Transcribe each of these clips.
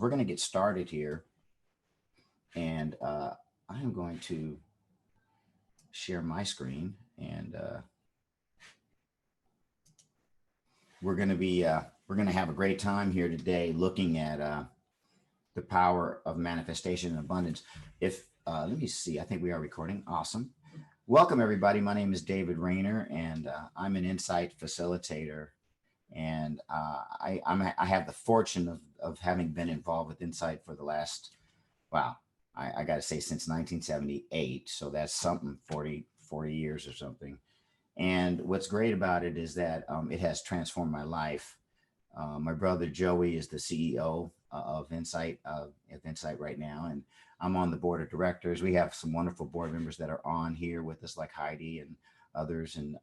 we're going to get started here. And I am going to share my screen, and we're going to have a great time here today looking at the power of manifestation and abundance. If let me see, I think we are recording. Awesome. Welcome everybody. My name is David Raynr, and I'm an insight facilitator. And I have the fortune of having been involved with Insight for the last, wow, I got to say since 1978. So that's something, 40 years or something. And what's great about it is that it has transformed my life. My brother Joey is the CEO of Insight right now, and I'm on the board of directors. We have some wonderful board members that are on here with us, like Heidi and others, and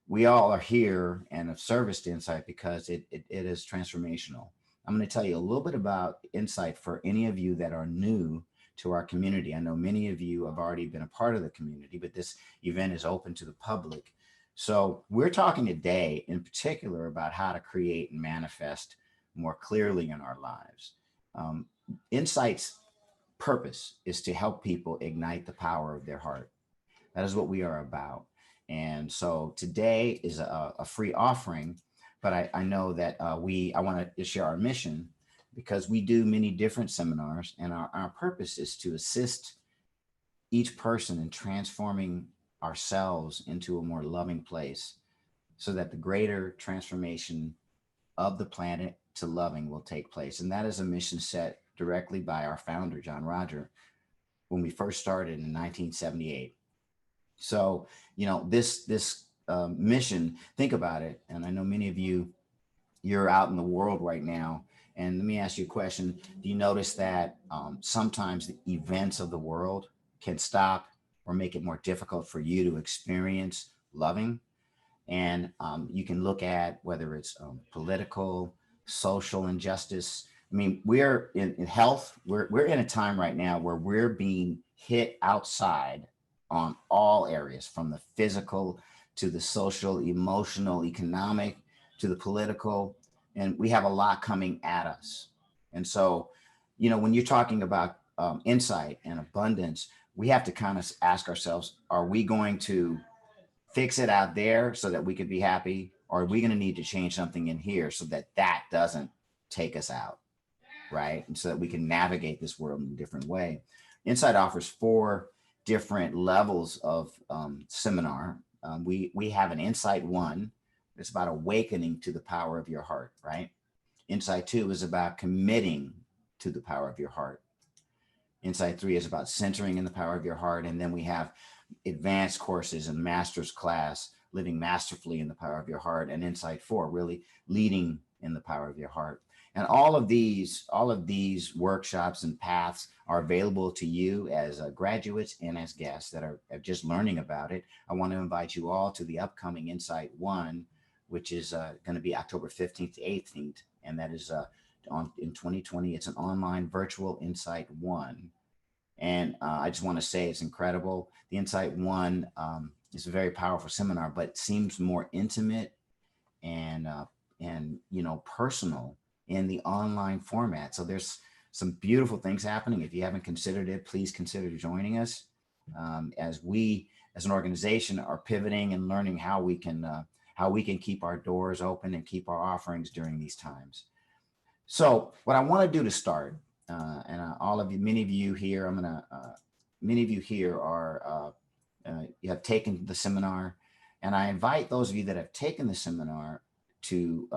we all are here and of service to Insight because it is transformational. I'm going to tell you a little bit about Insight for any of you that are new to our community. I know many of you have already been a part of the community, but this event is open to the public. So we're talking today in particular about how to create and manifest more clearly in our lives. Insight's purpose is to help people ignite the power of their heart. That is what we are about. And so today is a free offering, but I know that I want to share our mission because we do many different seminars, and our purpose is to assist each person in transforming ourselves into a more loving place so that the greater transformation of the planet to loving will take place. And that is a mission set directly by our founder, John Roger, when we first started in 1978. So, this mission, think about it. And I know many of you're out in the world right now. And let me ask you a question. Do you notice that sometimes the events of the world can stop or make it more difficult for you to experience loving? And you can look at whether it's political, social injustice. I mean, we're in health. We're in a time right now where we're being hit outside on all areas, from the physical to the social, emotional, economic, to the political. And we have a lot coming at us. And so, when you're talking about insight and abundance, we have to kind of ask ourselves, are we going to fix it out there so that we could be happy? Or are we going to need to change something in here so that that doesn't take us out, right? And so that we can navigate this world in a different way. Insight offers 4 different levels of seminar. We have an Insight 1. It's about awakening to the power of your heart, right? Insight 2 is about committing to the power of your heart. Insight 3 is about centering in the power of your heart. And then we have advanced courses and master's class, living masterfully in the power of your heart. And Insight 4, really leading in the power of your heart. And all of these workshops and paths are available to you as graduates and as guests that are just learning about it. I want to invite you all to the upcoming Insight 1, which is going to be October 15th to 18th. And that is in 2020. It's an online virtual Insight 1. And I just want to say it's incredible. The Insight 1 is a very powerful seminar, but it seems more intimate and personal in the online format. So there's some beautiful things happening. If you haven't considered it, please consider joining us as we, as an organization, are pivoting and learning how we can keep our doors open and keep our offerings during these times. So what I want to do to start, all of you, many of you here are, you have taken the seminar, and I invite those of you that have taken the seminar to,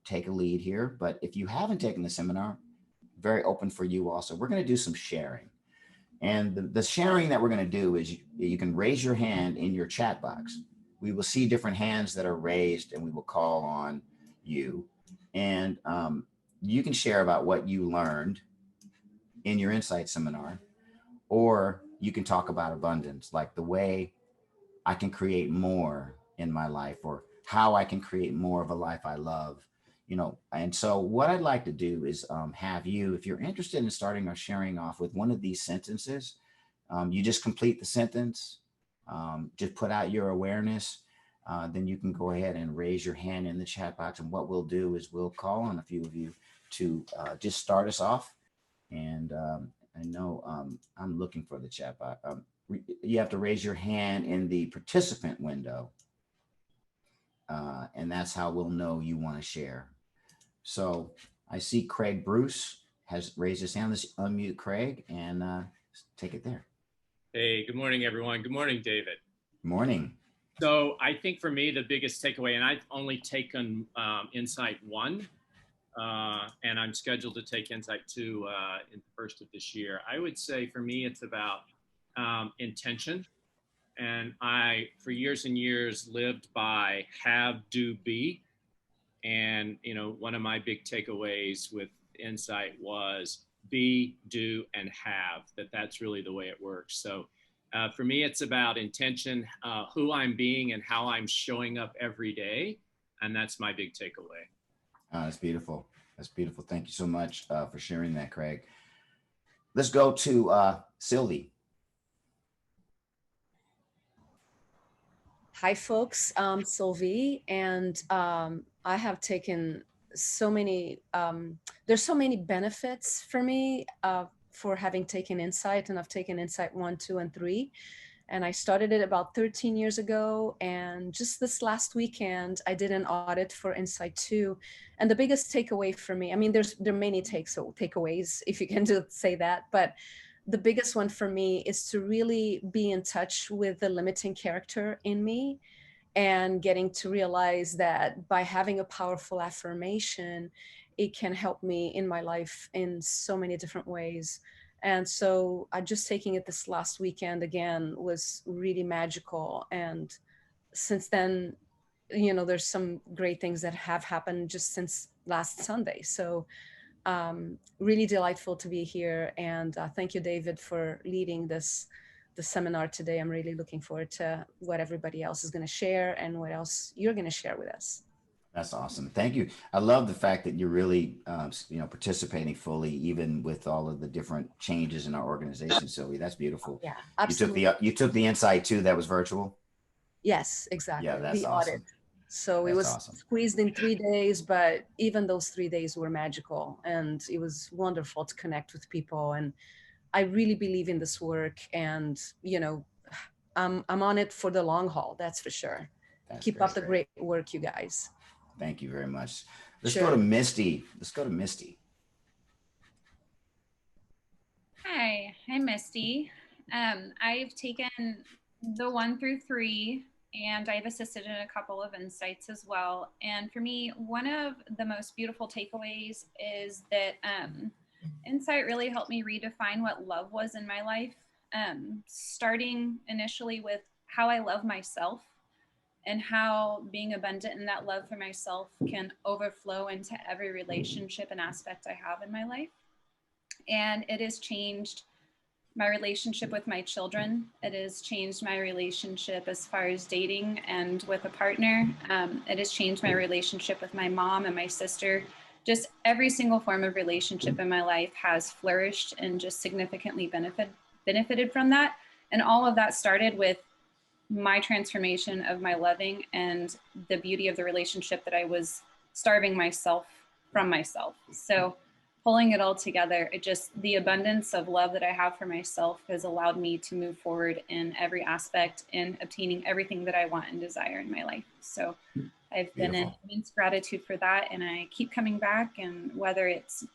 take a lead here. But if you haven't taken the seminar, very open for you also. We're going to do some sharing. And the sharing that we're going to do is you can raise your hand in your chat box. We will see different hands that are raised, and we will call on you. And you can share about what you learned in your Insight seminar, or you can talk about abundance, like the way I can create more in my life, or how I can create more of a life I love, And so what I'd like to do is have you, if you're interested in starting or sharing off with one of these sentences, you just complete the sentence, just put out your awareness. Then you can go ahead and raise your hand in the chat box. And what we'll do is we'll call on a few of you to just start us off. And I know I'm looking for the chat box. You have to raise your hand in the participant window, and that's how we'll know you want to share. So I see Craig Bruce has raised his hand. Let's unmute Craig and take it there. Hey, good morning, everyone. Good morning, David. Morning. So I think for me, the biggest takeaway, and I've only taken Insight 1, and I'm scheduled to take Insight 2 in the first of this year. I would say for me, it's about intention. And I, for years and years, lived by have, do, be. And, you know, one of my big takeaways with Insight was be, do, and have, that's really the way it works. So for me, it's about intention, who I'm being and how I'm showing up every day. And that's my big takeaway. That's beautiful. That's beautiful. Thank you so much for sharing that, Craig. Let's go to Sylvie. Hi, folks. I'm Sylvie, and I have taken so many, there's so many benefits for me for having taken Insight, and I've taken Insight 1, 2, and 3. And I started it about 13 years ago. And just this last weekend, I did an audit for Insight 2. And the biggest takeaway for me, I mean, there are many takeaways, if you can say that, but the biggest one for me is to really be in touch with the limiting character in me and getting to realize that by having a powerful affirmation, it can help me in my life in so many different ways. And so just taking it this last weekend again was really magical. And since then, you know, there's some great things that have happened just since last Sunday. So really delightful to be here. And thank you, David, for leading the seminar today. I'm really looking forward to what everybody else is going to share and what else you're going to share with us. That's awesome. Thank you. I love the fact that you're really, participating fully, even with all of the different changes in our organization, Sylvie. That's beautiful. Yeah, absolutely. You took the Insight too. That was virtual. Yes, exactly. Yeah, that's the awesome. Audit. So it was awesome. Squeezed in 3 days, but even those 3 days were magical, and it was wonderful to connect with people. And I really believe in this work, and you know, I'm on it for the long haul. That's for sure. Keep up the great work, you guys. Thank you very much. Let's go to Misty. Hi, I'm Misty. I've taken the 1 through 3, and I've assisted in a couple of Insights as well. And for me, one of the most beautiful takeaways is that Insight really helped me redefine what love was in my life, starting initially with how I love myself and how being abundant in that love for myself can overflow into every relationship and aspect I have in my life. And it has changed my relationship with my children. It has changed my relationship as far as dating and with a partner. It has changed my relationship with my mom and my sister. Just every single form of relationship in my life has flourished and just significantly benefited from that. And all of that started with my transformation of my loving and the beauty of the relationship that I was starving myself from myself. So pulling it all together, the abundance of love that I have for myself has allowed me to move forward in every aspect in obtaining everything that I want and desire in my life. So I've been in immense gratitude for that, and I keep coming back, and whether it's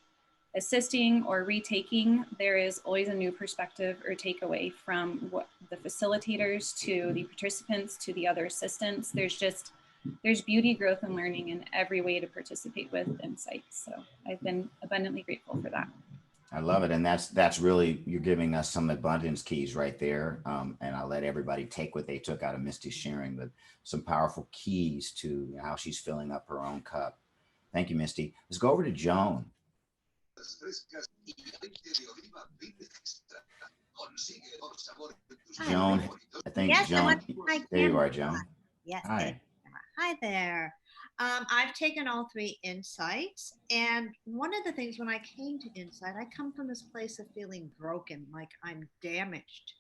assisting or retaking, there is always a new perspective or takeaway from what the facilitators to the participants to the other assistants. There's beauty, growth, and learning in every way to participate with Insight. So I've been abundantly grateful for that. I love it. And that's really, you're giving us some abundance keys right there. And I'll let everybody take what they took out of Misty's sharing, but some powerful keys to how she's filling up her own cup. Thank you, Misty. Let's go over to Joan. Joan, I think yes, Joan, there you are, Joan. Yes. Hi. Hi there. I've taken all 3 Insights, and one of the things when I came to Insight, I come from this place of feeling broken, like I'm damaged.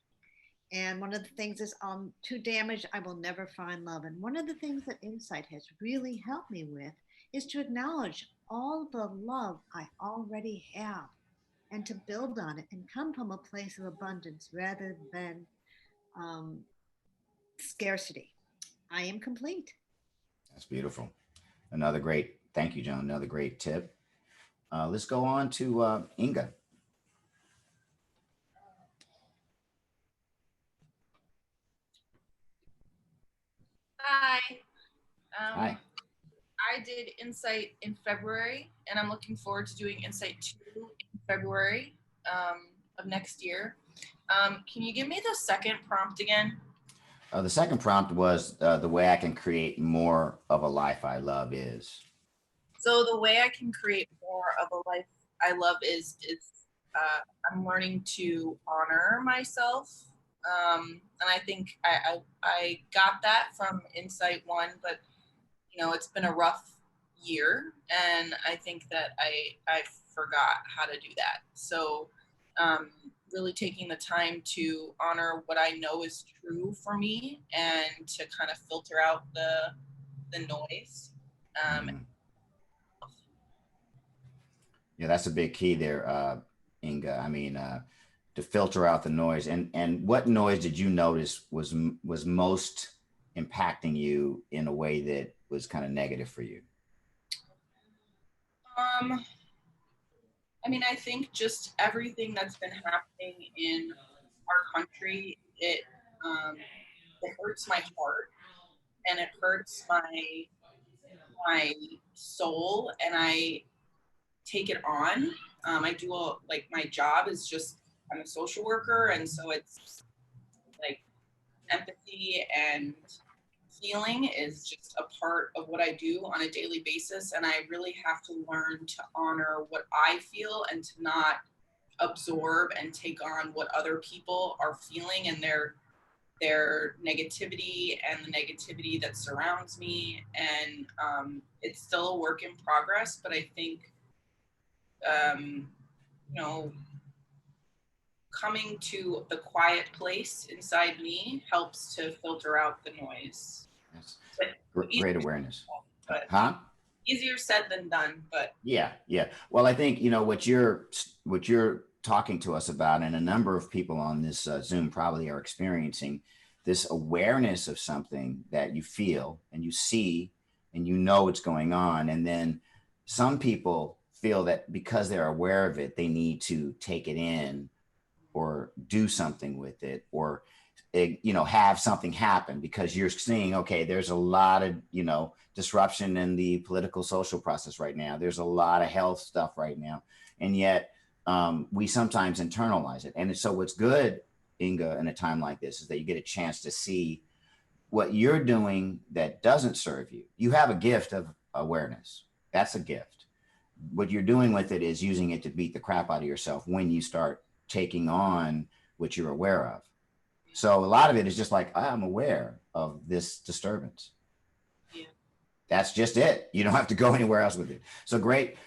And one of the things is I'm too damaged, I will never find love. And one of the things that Insight has really helped me with is to acknowledge all the love I already have and to build on it and come from a place of abundance rather than um, scarcity. I am complete. That's beautiful. Another great, thank you, John. Another great tip. Let's go on to Inga. Hi. Hi. I did Insight in February, and I'm looking forward to doing Insight 2 in February of next year. Can you give me the second prompt again? The second prompt was the way I can create more of a life I love is. So the way I can create more of a life I love is I'm learning to honor myself. And I think I got that from Insight 1, but you know, it's been a rough year, and I think that I forgot how to do that. So really taking the time to honor what I know is true for me and to kind of filter out the noise. Mhm. Yeah, that's a big key there, Inga. I mean, to filter out the noise. And what noise did you notice was most impacting you in a way that was kind of negative for you? I mean, I think just everything that's been happening in our country, it hurts my heart and it hurts my soul, and I take it on. I do like my job is just I'm a social worker, and so it's like empathy and feeling is just a part of what I do on a daily basis, and I really have to learn to honor what I feel and to not absorb and take on what other people are feeling and their negativity and the negativity that surrounds me. And it's still a work in progress, but I think you know, coming to the quiet place inside me helps to filter out the noise. That's But great awareness. but Huh? easier said than done. But Yeah, yeah. Well, I think, you know, what you're talking to us about, and a number of people on this Zoom probably are experiencing this awareness of something that you feel and you see and you know what's going on. And then some people feel that because they're aware of it, they need to take it in or do something with it, or you know, have something happen, because you're seeing, okay, there's a lot of, you know, disruption in the political social process right now, there's a lot of health stuff right now, and yet we sometimes internalize it. And so what's good, Inga, in a time like this is that you get a chance to see what you're doing that doesn't serve you. You have a gift of awareness. That's a gift. What you're doing with it is using it to beat the crap out of yourself when you start taking on what you're aware of. So a lot of it is just like, I'm aware of this disturbance. yeah. That's just it. You don't have to go anywhere else with it. So great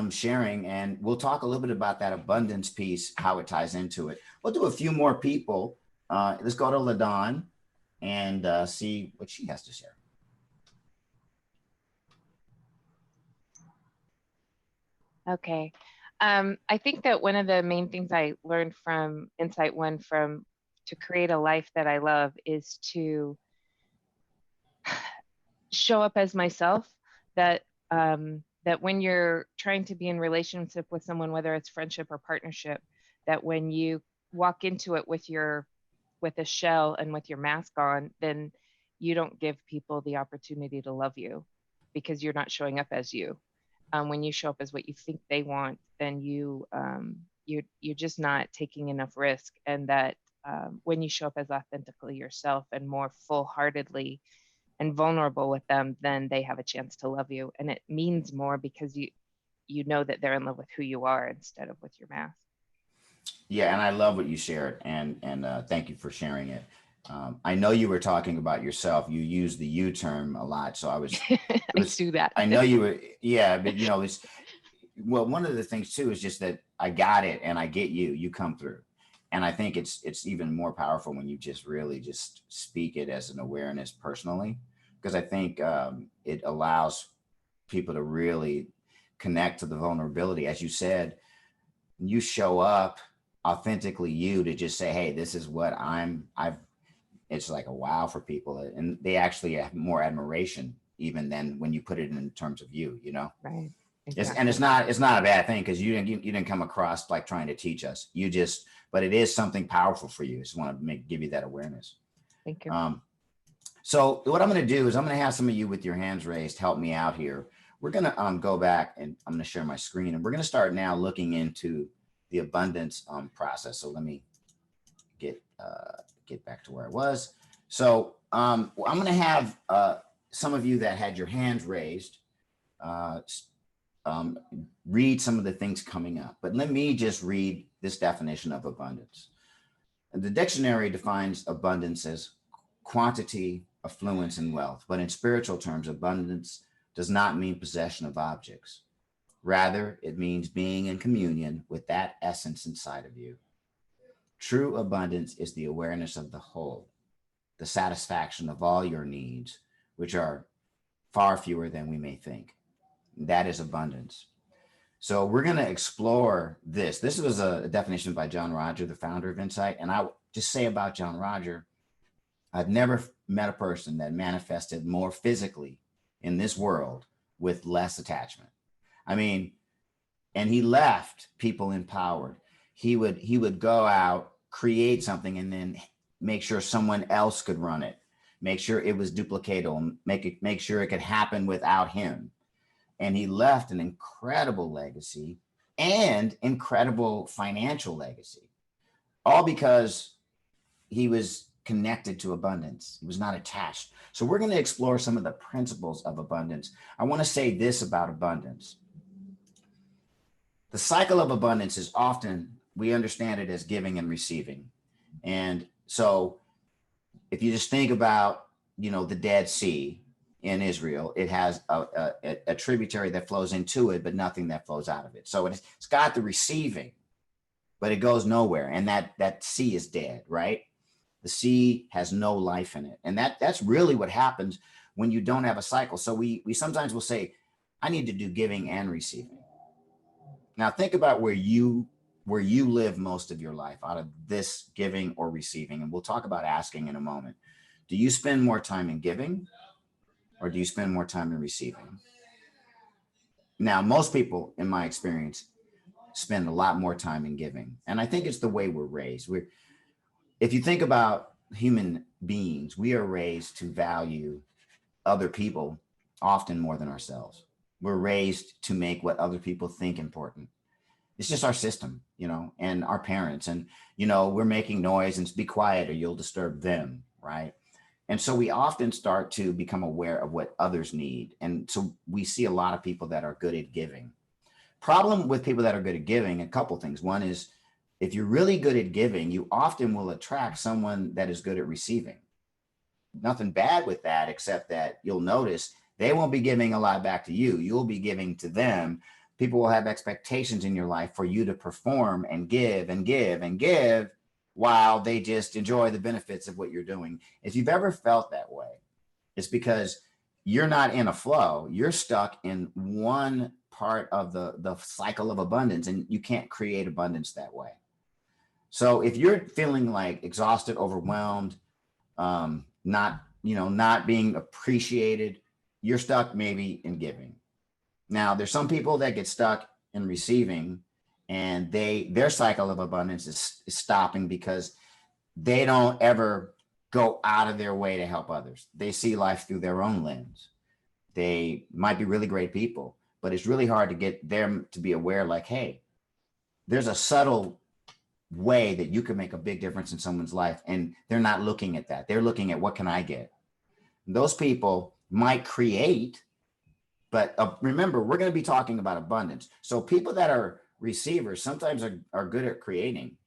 sharing. And we'll talk a little bit about that abundance piece, how it ties into it. We'll do a few more people. Let's go to LaDon and see what she has to share. Okay. I think that one of the main things I learned from Insight One to create a life that I love is to show up as myself. That that when you're trying to be in relationship with someone, whether it's friendship or partnership, that when you walk into it with a shell and with your mask on, then you don't give people the opportunity to love you because you're not showing up as you. When you show up as what you think they want, then you're just not taking enough risk. And that when you show up as authentically yourself and more full-heartedly and vulnerable with them, then they have a chance to love you. And it means more because you know that they're in love with who you are instead of with your mask. Yeah, and I love what you shared, and thank you for sharing it. I know you were talking about yourself. You use the "you" term a lot, so I was. I do that. I know you were. Yeah, but you know, it's well. One of the things too is just that I got it, and I get you. You come through, and I think it's even more powerful when you just really just speak it as an awareness personally, because I think it allows people to really connect to the vulnerability. As you said, you show up authentically you to just say, hey, this is what it's like a wow for people. And they actually have more admiration even than when you put it in terms of you, you know? Right. And it's not a bad thing, because you didn't come across like trying to teach us. But it is something powerful for you. Just want to give you that awareness. Thank you. So what I'm going to do is I'm going to have some of you with your hands raised help me out here. We're going to go back, and I'm going to share my screen, and we're going to start now looking into the abundance process. So let me get back to where I was. So I'm going to have some of you that had your hands raised read some of the things coming up. But let me just read this definition of abundance. The dictionary defines abundance as quantity, affluence, and wealth. But in spiritual terms, abundance does not mean possession of objects. Rather, it means being in communion with that essence inside of you. True abundance is the awareness of the whole, the satisfaction of all your needs, which are far fewer than we may think. That is abundance. So we're going to explore this. This was a definition by John Roger, the founder of Insight. And I just say about John Roger, I've never met a person that manifested more physically in this world with less attachment. I mean, and he left people empowered. He would go out, create something, and then make sure someone else could run it, make sure it was duplicatable, make sure it could happen without him. And he left an incredible legacy and incredible financial legacy, all because he was connected to abundance. He was not attached. So we're going to explore some of the principles of abundance. I want to say this about abundance. The cycle of abundance is often, we understand it as giving and receiving. And so if you just think about, the Dead Sea in Israel, it has a tributary that flows into it, but nothing that flows out of it. So it's got the receiving, but it goes nowhere. And that sea is dead, right? The sea has no life in it. And that's really what happens when you don't have a cycle. So we sometimes will say, I need to do giving and receiving. Now think about where you live most of your life, out of this giving or receiving. And we'll talk about asking in a moment. Do you spend more time in giving, or do you spend more time in receiving? Now, most people, in my experience, spend a lot more time in giving. And I think it's the way we're raised. If you think about human beings, we are raised to value other people often more than ourselves. We're raised to make what other people think important. It's just our system, and our parents, and, we're making noise and be quiet or you'll disturb them, right? And so we often start to become aware of what others need. And so we see a lot of people that are good at giving. Problem with people that are good at giving, a couple things. One is, if you're really good at giving, you often will attract someone that is good at receiving. Nothing bad with that, except that you'll notice they won't be giving a lot back to you. You'll be giving to them. People will have expectations in your life for you to perform and give and give and give, while they just enjoy the benefits of what you're doing. If you've ever felt that way, it's because you're not in a flow. You're stuck in one part of the cycle of abundance, and you can't create abundance that way. So if you're feeling like exhausted, overwhelmed, not being appreciated, you're stuck maybe in giving. Now, there's some people that get stuck in receiving, and their cycle of abundance is stopping because they don't ever go out of their way to help others. They see life through their own lens. They might be really great people, but it's really hard to get them to be aware, like, hey, there's a subtle way that you can make a big difference in someone's life, and they're not looking at that. They're looking at, what can I get? And those people might create, but remember, we're going to be talking about abundance. So people that are receivers sometimes are good at creating,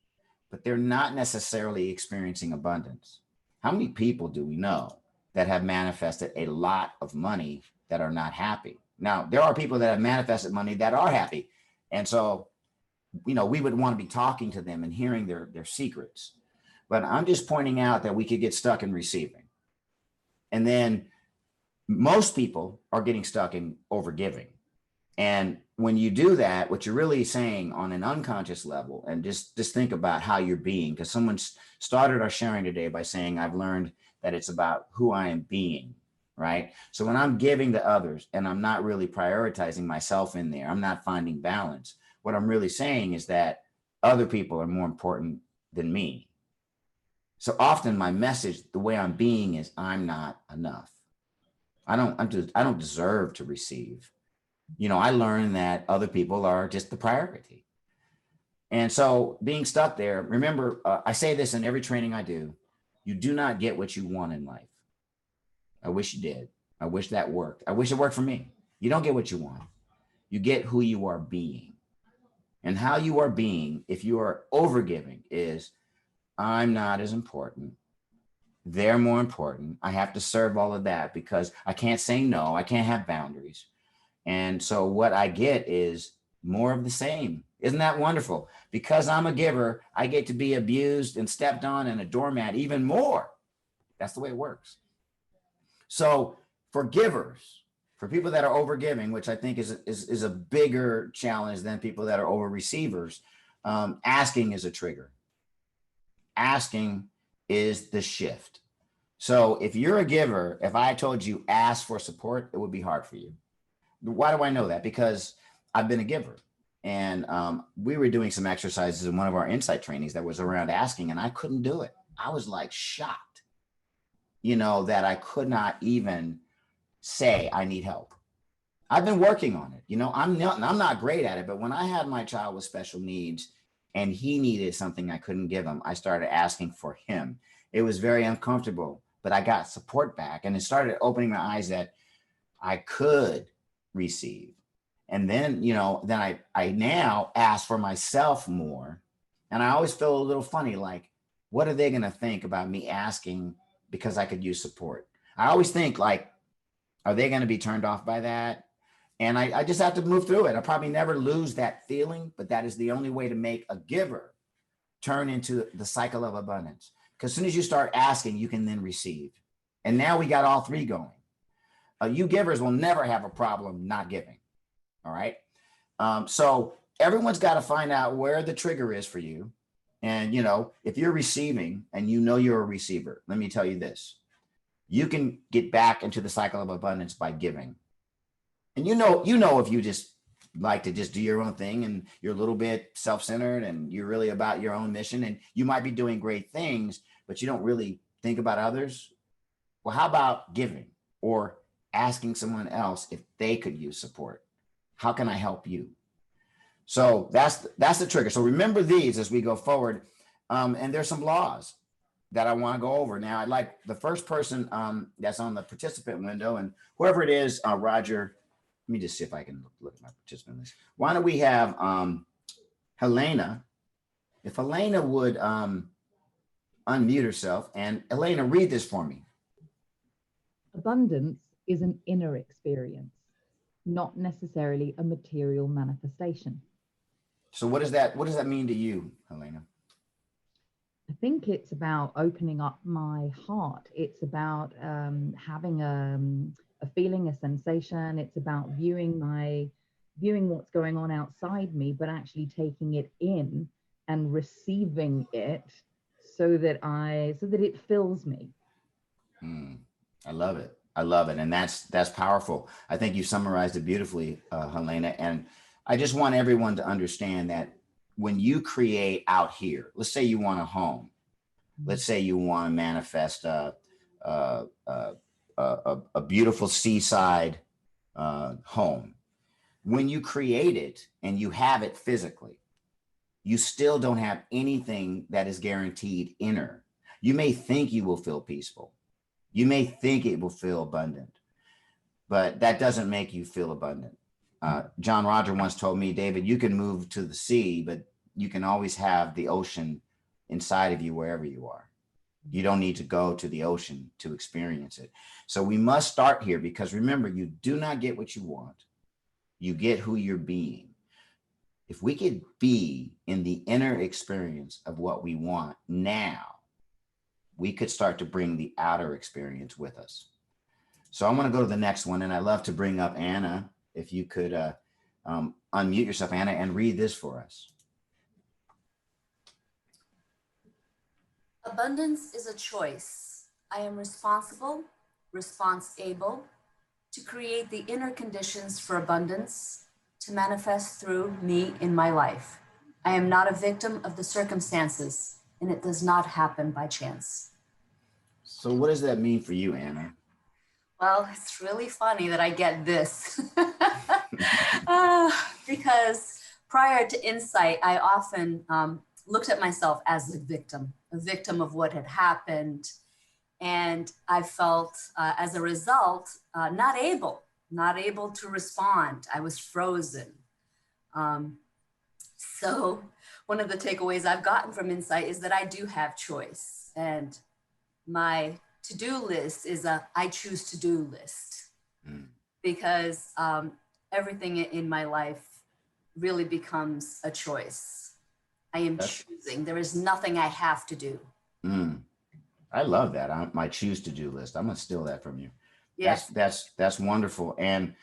but they're not necessarily experiencing abundance. How many people do we know that have manifested a lot of money that are not happy? Now, there are people that have manifested money that are happy. And so, we would want to be talking to them and hearing their secrets. But I'm just pointing out that we could get stuck in receiving. And then most people are getting stuck in overgiving. And when you do that, what you're really saying on an unconscious level, and just think about how you're being, because someone started our sharing today by saying, I've learned that it's about who I am being, right? So when I'm giving to others and I'm not really prioritizing myself in there, I'm not finding balance. What I'm really saying is that other people are more important than me. So often my message, the way I'm being, is I'm not enough. I don't deserve to receive. You know, I learned that other people are just the priority. And so being stuck there, remember, I say this in every training I do, you do not get what you want in life. I wish you did. I wish that worked. I wish it worked for me. You don't get what you want. You get who you are being. And how you are being, if you are overgiving, is I'm not as important. They're more important. I have to serve all of that because I can't say no. I can't have boundaries. And so what I get is more of the same. Isn't that wonderful? Because I'm a giver, I get to be abused and stepped on and a doormat even more. That's the way it works. So for givers, for people that are over giving, which I think is a bigger challenge than people that are over receivers, asking is a trigger. Asking is the shift. So if you're a giver, if I told you ask for support, it would be hard for you. Why do I know that? Because I've been a giver. And we were doing some exercises in one of our insight trainings that was around asking, and I couldn't do it. I was like shocked, you know, that I could not even say I need help. I've been working on it. You know, I'm not great at it, but when I had my child with special needs and he needed something I couldn't give him, I started asking for him. It was very uncomfortable, but I got support back, and it started opening my eyes that I could receive. And then, you know, then I now ask for myself more. And I always feel a little funny, like, what are they going to think about me asking because I could use support? I always think like, are they going to be turned off by that? And I just have to move through it. I probably never lose that feeling, but that is the only way to make a giver turn into the cycle of abundance. Because as soon as you start asking, you can then receive. And now we got all three going. You givers will never have a problem not giving. All right. So everyone's got to find out where the trigger is for you. And, you know, if you're receiving and you know you're a receiver, let me tell you this. You can get back into the cycle of abundance by giving. And you know, if you just like to just do your own thing and you're a little bit self-centered and you're really about your own mission and you might be doing great things, but you don't really think about others. Well, how about giving or asking someone else if they could use support? How can I help you? So that's the trigger. So remember these as we go forward. And there's some laws that I want to go over. Now, I'd like the first person that's on the participant window, and whoever it is, Roger, let me just see if I can look at my participant list. Why don't we have Helena? If Helena would unmute herself, and Helena, read this for me. Abundance is an inner experience, not necessarily a material manifestation. So what does that mean to you, Helena? I think it's about opening up my heart. It's about having a feeling, a sensation. It's about viewing what's going on outside me, but actually taking it in and receiving it so that it fills me. I love it. I love it. And that's powerful. I think you summarized it beautifully, Helena. And I just want everyone to understand that when you create out here, let's say you want a home, let's say you want to manifest a beautiful seaside home. When you create it and you have it physically, you still don't have anything that is guaranteed inner. You may think you will feel peaceful. You may think it will feel abundant, but that doesn't make you feel abundant. John Roger once told me, David, you can move to the sea, but you can always have the ocean inside of you wherever you are. You don't need to go to the ocean to experience it. So we must start here, because remember, you do not get what you want. You get who you're being. If we could be in the inner experience of what we want now, we could start to bring the outer experience with us. So I want to go to the next one, and I love to bring up Anna. If you could unmute yourself, Anna, and read this for us. Abundance is a choice. I am responsible, response-able, to create the inner conditions for abundance to manifest through me in my life. I am not a victim of the circumstances, and it does not happen by chance. So what does that mean for you, Anna? Well, it's really funny that I get this because prior to Insight, I often looked at myself as a victim of what had happened. And I felt, as a result, not able to respond. I was frozen. So one of the takeaways I've gotten from Insight is that I do have choice. And my to-do list is a I choose to do list, because everything in my life really becomes a choice. I am choosing. There is nothing I have to do. I love that. My choose to do list. I'm gonna steal that from you. Yes. That's wonderful. And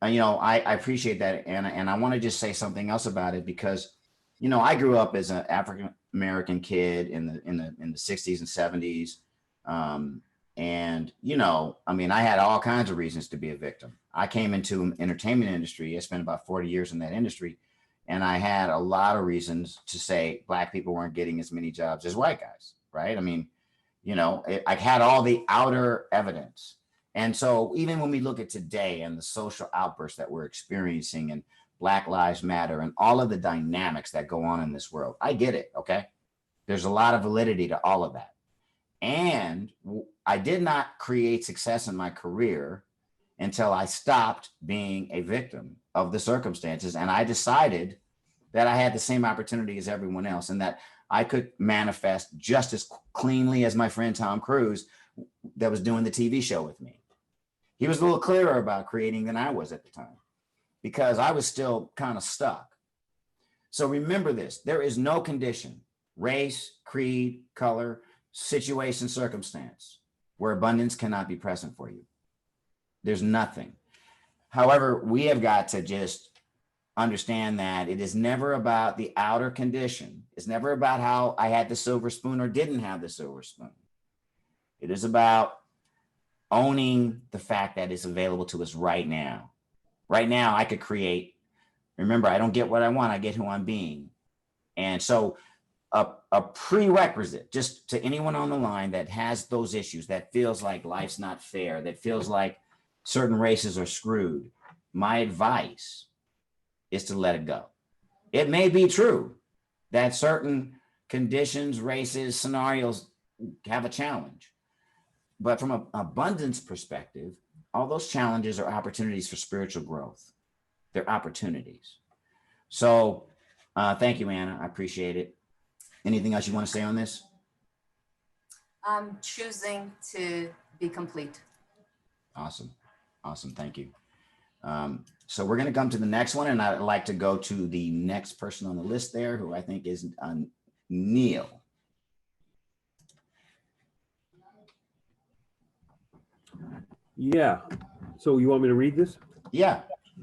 you know, I appreciate that, Anna. And I want to just say something else about it, because you know, I grew up as an African American kid in the 60s and 70s. And you know, I mean, I had all kinds of reasons to be a victim. I came into an entertainment industry. I spent about 40 years in that industry, and I had a lot of reasons to say Black people weren't getting as many jobs as white guys, right? I mean, you know, I had all the outer evidence. And so even when we look at today and the social outbursts that we're experiencing and Black Lives Matter and all of the dynamics that go on in this world, I get it, okay? There's a lot of validity to all of that. And I did not create success in my career until I stopped being a victim of the circumstances. And I decided that I had the same opportunity as everyone else, and that I could manifest just as cleanly as my friend Tom Cruise that was doing the TV show with me. He was a little clearer about creating than I was at the time, because I was still kind of stuck. So remember this, there is no condition, race, creed, color, situation, circumstance, where abundance cannot be present for you. There's nothing. However, we have got to just understand that it is never about the outer condition. It's never about how I had the silver spoon or didn't have the silver spoon. It is about owning the fact that it's available to us right now. Right now, I could create. Remember, I don't get what I want, I get who I'm being. And so a prerequisite, just to anyone on the line that has those issues, that feels like life's not fair, that feels like certain races are screwed, my advice is to let it go. It may be true that certain conditions, races, scenarios have a challenge, but from an abundance perspective, all those challenges are opportunities for spiritual growth. They're opportunities. So thank you, Anna. I appreciate it. Anything else you want to say on this? I'm choosing to be complete. Awesome. Awesome. Thank you. So we're going to come to the next one, and I'd like to go to the next person on the list there, who I think is Neil. Yeah. So you want me to read this? Yeah.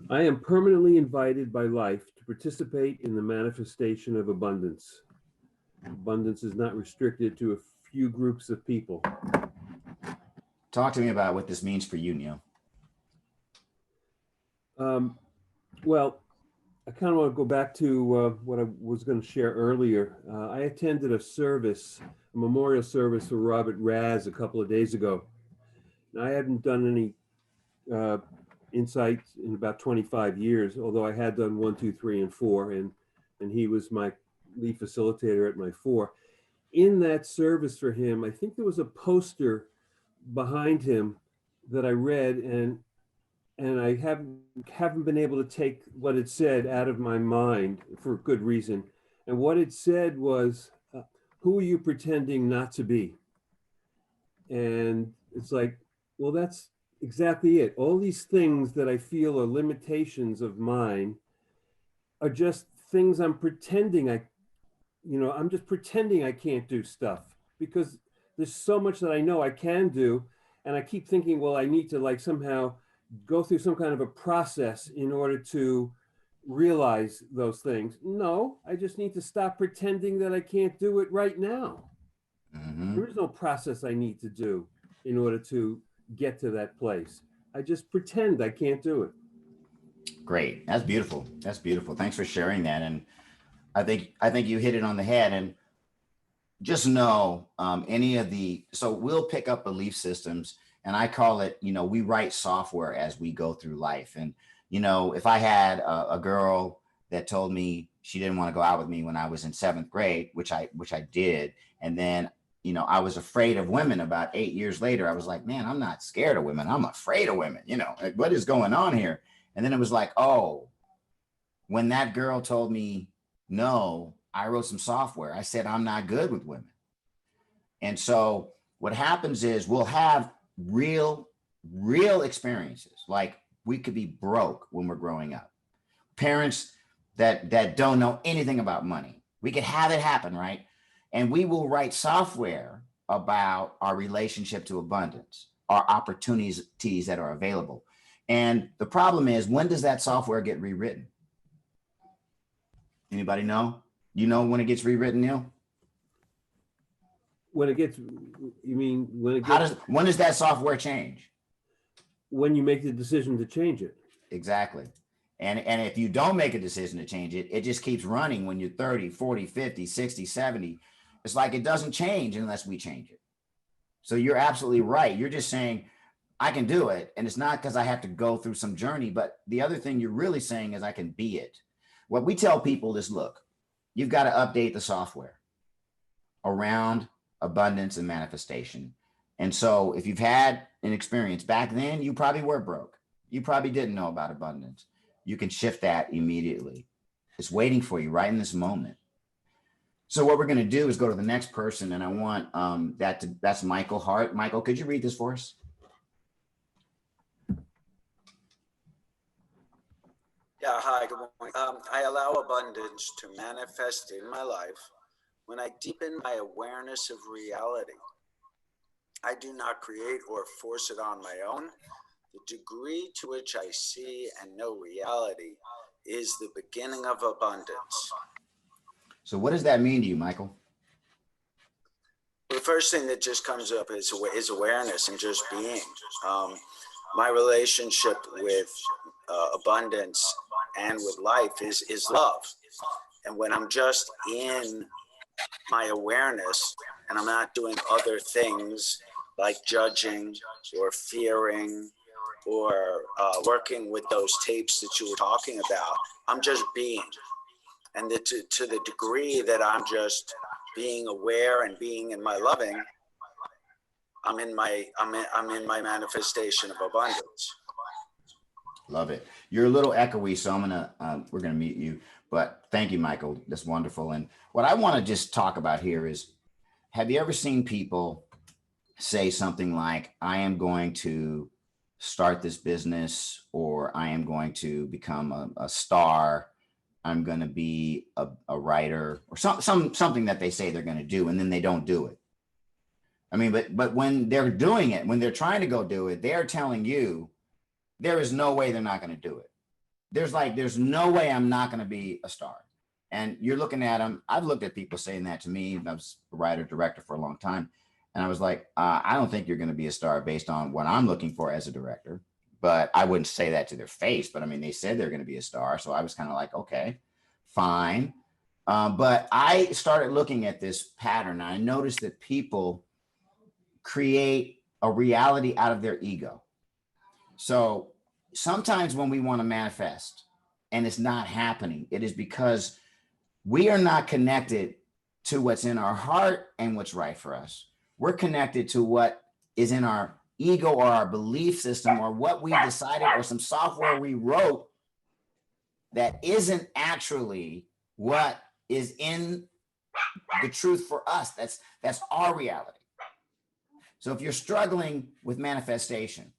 I am permanently invited by life to participate in the manifestation of abundance. Abundance is not restricted to a few groups of people. Talk to me about what this means for you, Neil. Well, I kind of want to go back to what I was going to share earlier. I attended a service, a memorial service for Robert Raz a couple of days ago. And I hadn't done any insights in about 25 years, although I had done 1, 2, 3, and 4, and he was my lead facilitator at my 4. In that service for him, I think there was a poster behind him that I read, and I haven't been able to take what it said out of my mind for good reason. And what it said was, who are you pretending not to be? And it's like, well, that's exactly it. All these things that I feel are limitations of mine are just things I'm pretending I'm just pretending I can't do stuff, because there's so much that I know I can do. And I keep thinking, well, I need to like somehow go through some kind of a process in order to, realize those things? No, I just need to stop pretending that I can't do it right now. There is no process I need to do in order to get to that place. I just pretend I can't do it. Great. That's beautiful. That's beautiful. Thanks for sharing that. And I think you hit it on the head. And just know so we'll pick up belief systems, and I call it, we write software as we go through life. And, if I had a girl that told me she didn't want to go out with me when I was in 7th grade, which I did. And then, I was afraid of women. About 8 years later, I was like, man, I'm not scared of women. I'm afraid of women. Like, what is going on here? And then it was like, oh, when that girl told me no, I wrote some software. I said, I'm not good with women. And so what happens is we'll have real experiences. Like, we could be broke when we're growing up. Parents that don't know anything about money. We could have it happen, right? And we will write software about our relationship to abundance, our opportunities that are available. And the problem is, when does that software get rewritten? Anybody know? You know when it gets rewritten, Neil? When it when does that software change? When you make the decision to change it. Exactly. And if you don't make a decision to change it, it just keeps running when you're 30, 40, 50, 60, 70. It's like it doesn't change unless we change it. So you're absolutely right. You're just saying, I can do it. And it's not because I have to go through some journey. But the other thing you're really saying is I can be it. What we tell people is, look, you've got to update the software around abundance and manifestation. And so if you've had an experience back then, you probably were broke. You probably didn't know about abundance. You can shift that immediately. It's waiting for you right in this moment. So what we're going to do is go to the next person. And I want that's Michael Hart. Michael, could you read this for us? Yeah, hi, good morning. I allow abundance to manifest in my life when I deepen my awareness of reality. I do not create or force it on my own. The degree to which I see and know reality is the beginning of abundance. So what does that mean to you, Michael? The first thing that just comes up is awareness and just being. My relationship with abundance and with life is love. And when I'm just in my awareness and I'm not doing other things like judging or fearing or working with those tapes that you were talking about, I'm just being. And to the degree that I'm just being aware and being in my loving, I'm in my manifestation of abundance. Love it. You're a little echoey, so we're gonna mute you. But thank you, Michael. That's wonderful. And what I want to just talk about here is, have you ever seen people say something like, I am going to start this business, or I am going to become a star, I'm going to be a writer, or something that they say they're going to do, and then they don't do it. I mean, but when they're doing it, when they're trying to go do it, they're telling you there is no way they're not going to do it. There's no way I'm not going to be a star. And you're looking at them. I've looked at people saying that to me. I was a writer, director for a long time. And I was like, I don't think you're going to be a star based on what I'm looking for as a director. But I wouldn't say that to their face. But I mean, they said they're going to be a star. So I was kind of like, okay, fine. But I started looking at this pattern. And I noticed that people create a reality out of their ego. So sometimes when we want to manifest and it's not happening, it is because we are not connected to what's in our heart and what's right for us. We're connected to what is in our ego or our belief system or what we decided or some software we wrote that isn't actually what is in the truth for us. That's our reality. So if you're struggling with manifestation,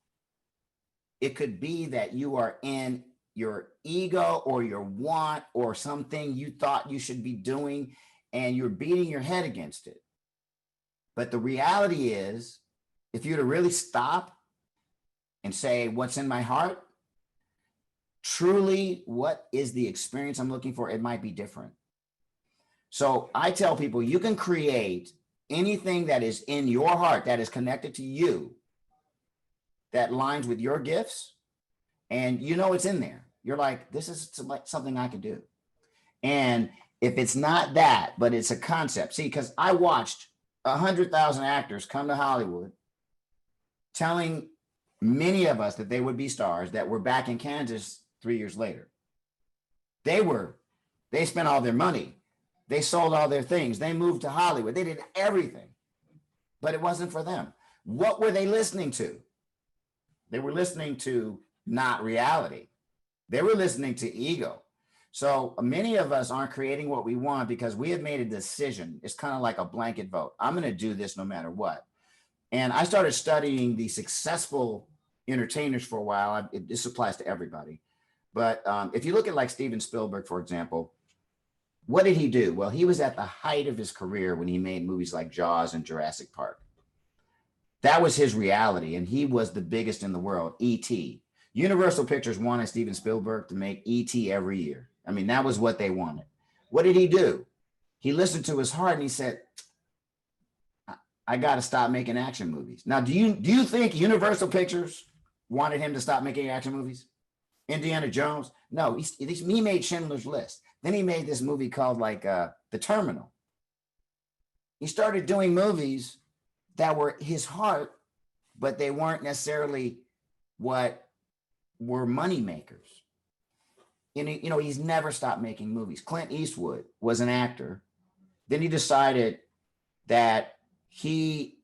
it could be that you are in your ego or your want or something you thought you should be doing and you're beating your head against it. But the reality is, if you were to really stop and say, what's in my heart? truly what is the experience I'm looking for, it might be different. So I tell people, you can create anything that is in your heart that is connected to you, that lines with your gifts, and you know it's in there. You're like, this is something I can do. And if it's not that, but it's a concept. See, because I watched 100,000 actors come to Hollywood telling many of us that they would be stars that were back in Kansas 3 years later. They spent all their money. They sold all their things. They moved to Hollywood. They did everything, but it wasn't for them. What were they listening to? They were listening to not reality. They were listening to ego. So many of us aren't creating what we want because we have made a decision. It's kind of like a blanket vote. I'm going to do this no matter what. And I started studying the successful entertainers for a while. This applies to everybody. But if you look at like Steven Spielberg, for example, what did he do? Well, he was at the height of his career when he made movies like Jaws and Jurassic Park. That was his reality, and he was the biggest in the world. E.T. Universal Pictures wanted Steven Spielberg to make E.T. every year. I mean, that was what they wanted. What did he do? He listened to his heart and he said, I got to stop making action movies. Now, do you think Universal Pictures wanted him to stop making action movies? Indiana Jones? No, he made Schindler's List. Then he made this movie called like The Terminal. He started doing movies that were his heart, but they weren't necessarily what were money makers. And he's never stopped making movies. Clint Eastwood was an actor. Then he decided that he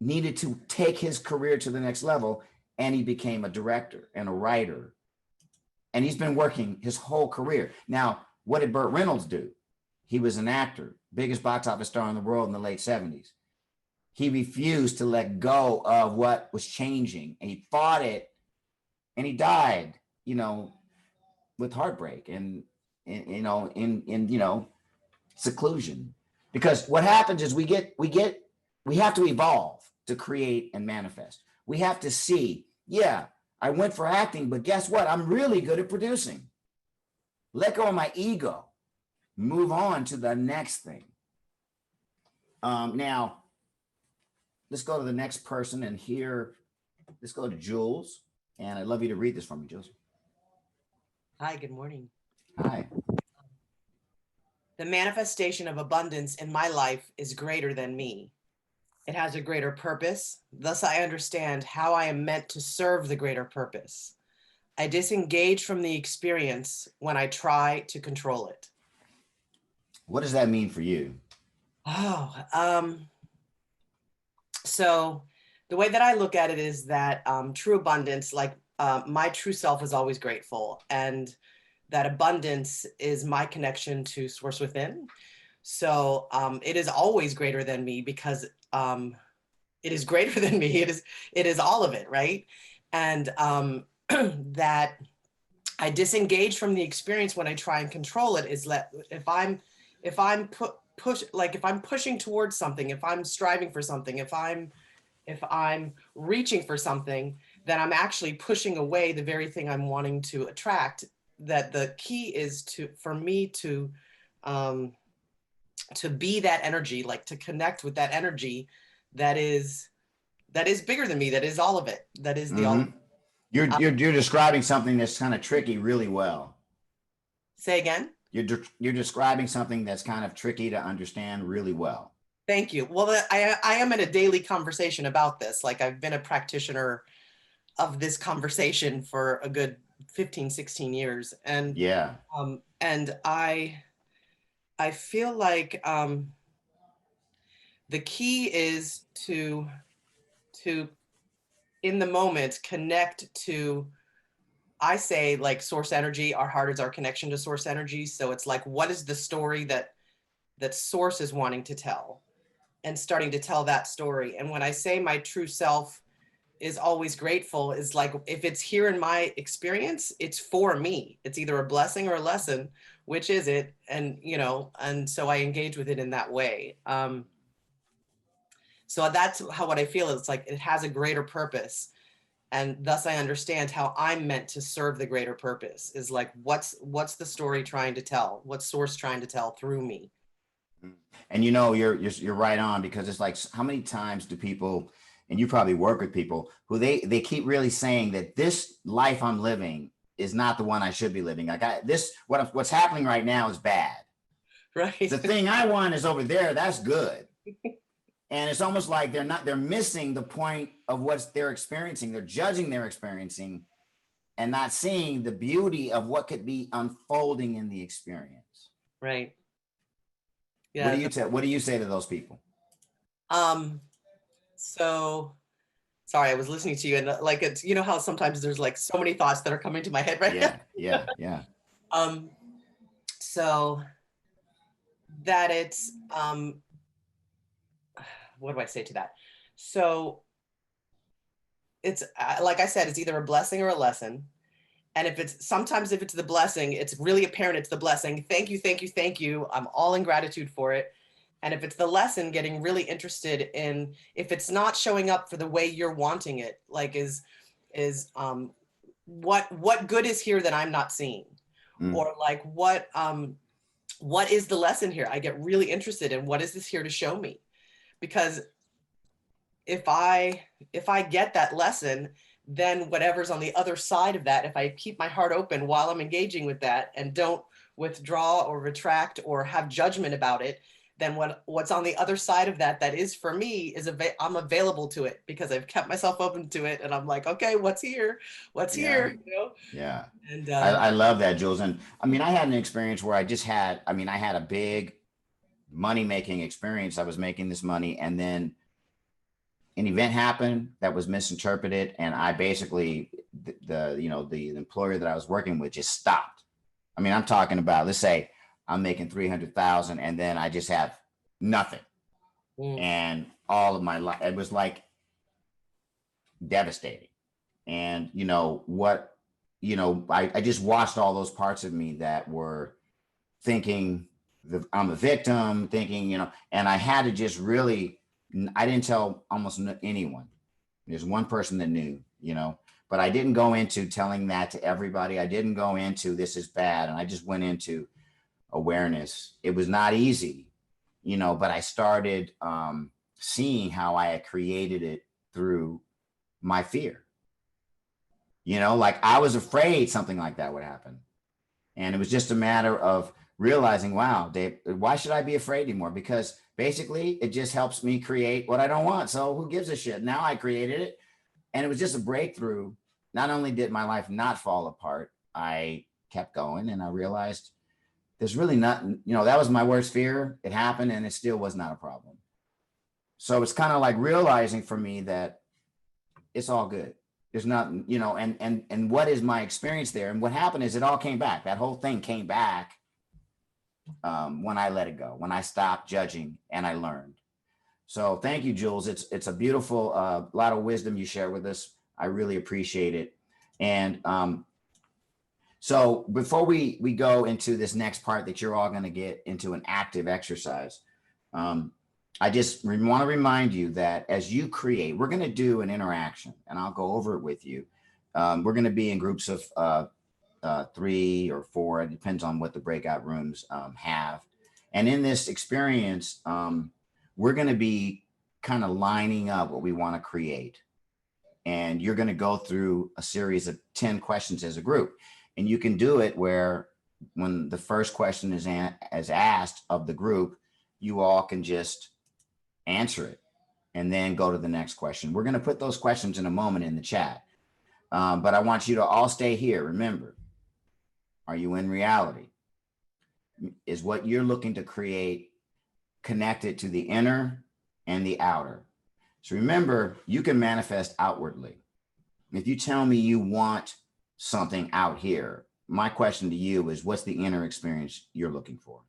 needed to take his career to the next level, and he became a director and a writer. And he's been working his whole career. Now, what did Burt Reynolds do? He was an actor, biggest box office star in the world in the late 70s. He refused to let go of what was changing, and he fought it, and he died, with heartbreak and in seclusion. Because what happens is we have to evolve to create and manifest. We have to see, yeah, I went for acting, but guess what? I'm really good at producing. Let go of my ego. Move on to the next thing. Now, let's go to the next person and let's go to Jules. And I'd love you to read this for me, Jules. Hi, good morning. Hi. The manifestation of abundance in my life is greater than me. It has a greater purpose. Thus, I understand how I am meant to serve the greater purpose. I disengage from the experience when I try to control it. What does that mean for you? So the way that I look at it is that true abundance, like my true self is always grateful, and that abundance is my connection to source within. So it is always greater than me because it is greater than me. It is all of it, right? And that I disengage from the experience when I try and control it is that if I'm pushing towards something, if I'm striving for something, if I'm reaching for something, then I'm actually pushing away the very thing I'm wanting to attract. That the key is for me to be that energy, like to connect with that energy that is bigger than me, that is all of it, that is the all of it. You're describing something that's kind of tricky really well. Say again? You're describing something that's kind of tricky to understand really well. Thank you. Well, I am in a daily conversation about this. Like I've been a practitioner of this conversation for a good 15, 16 years. And yeah. And I feel like the key is to in the moment connect to, I say, like source energy. Our heart is our connection to source energy. So it's like, what is the story that source is wanting to tell, and starting to tell that story. And when I say my true self is always grateful, is like, if it's here in my experience, it's for me. It's either a blessing or a lesson, which is it? And, and so I engage with it in that way. So that's what I feel. It's like, it has a greater purpose. And thus I understand how I'm meant to serve the greater purpose, is like, what's the story trying to tell? What's source trying to tell through me? And you know, you're right on, because it's like, how many times do people, and you probably work with people who they keep really saying that this life I'm living is not the one I should be living. Like what's happening right now is bad. Right. The thing I want is over there. That's good. And it's almost like they're missing the point of what they're experiencing. They're judging their experiencing and not seeing the beauty of what could be unfolding in the experience. Right. Yeah. What do you say to those people? So sorry, I was listening to you, and like, it's, you know how sometimes there's like so many thoughts that are coming to my head right now. Yeah. So that it's, what do I say to that? So it's like I said, it's either a blessing or a lesson. And if it's the blessing, it's really apparent it's the blessing. Thank you, thank you, thank you. I'm all in gratitude for it. And if it's the lesson, getting really interested in, if it's not showing up for the way you're wanting it, like what good is here that I'm not seeing? Or like, what is the lesson here? I get really interested in, what is this here to show me? Because if I get that lesson, then whatever's on the other side of that, if I keep my heart open while I'm engaging with that and don't withdraw or retract or have judgment about it, then what's on the other side of that is for me is I'm available to it, because I've kept myself open to it, and I'm like, okay, what's here? You know? Yeah. And I love that, Jules. And I mean, I had an experience where I had a big money making experience. I was making this money, and then an event happened that was misinterpreted, and I basically the employer that I was working with just stopped. I mean, I'm talking about, let's say I'm making 300,000 and then I just have nothing. And all of my life, it was like devastating. And I just watched all those parts of me that were thinking I'm a victim, thinking, and I had to just really, I didn't tell almost anyone. There's one person that knew, but I didn't go into telling that to everybody. I didn't go into this is bad. And I just went into awareness. It was not easy, but I started seeing how I had created it through my fear. Like I was afraid something like that would happen. And it was just a matter of realizing, wow, Dave, why should I be afraid anymore? Because basically it just helps me create what I don't want. So who gives a shit? Now I created it. And it was just a breakthrough. Not only did my life not fall apart, I kept going, and I realized there's really nothing, that was my worst fear. It happened and it still was not a problem. So it's kind of like realizing for me that it's all good. There's nothing, and what is my experience there? And what happened is it all came back. That whole thing came back when I let it go, when I stopped judging and I learned. So thank you, Jules. It's a beautiful, lot of wisdom you share with us. I really appreciate it. And so before we go into this next part that you're all going to get into an active exercise, I just want to remind you that as you create, we're going to do an interaction, and I'll go over it with you. We're going to be in groups of 3 or 4. It depends on what the breakout rooms have. And in this experience, we're going to be kind of lining up what we want to create. And you're going to go through a series of 10 questions as a group. And you can do it where when the first question is asked of the group, you all can just answer it and then go to the next question. We're going to put those questions in a moment in the chat. But I want you to all stay here. Remember, are you in reality? Is what you're looking to create connected to the inner and the outer? So remember, you can manifest outwardly. If you tell me you want something out here, my question to you is, what's the inner experience you're looking for?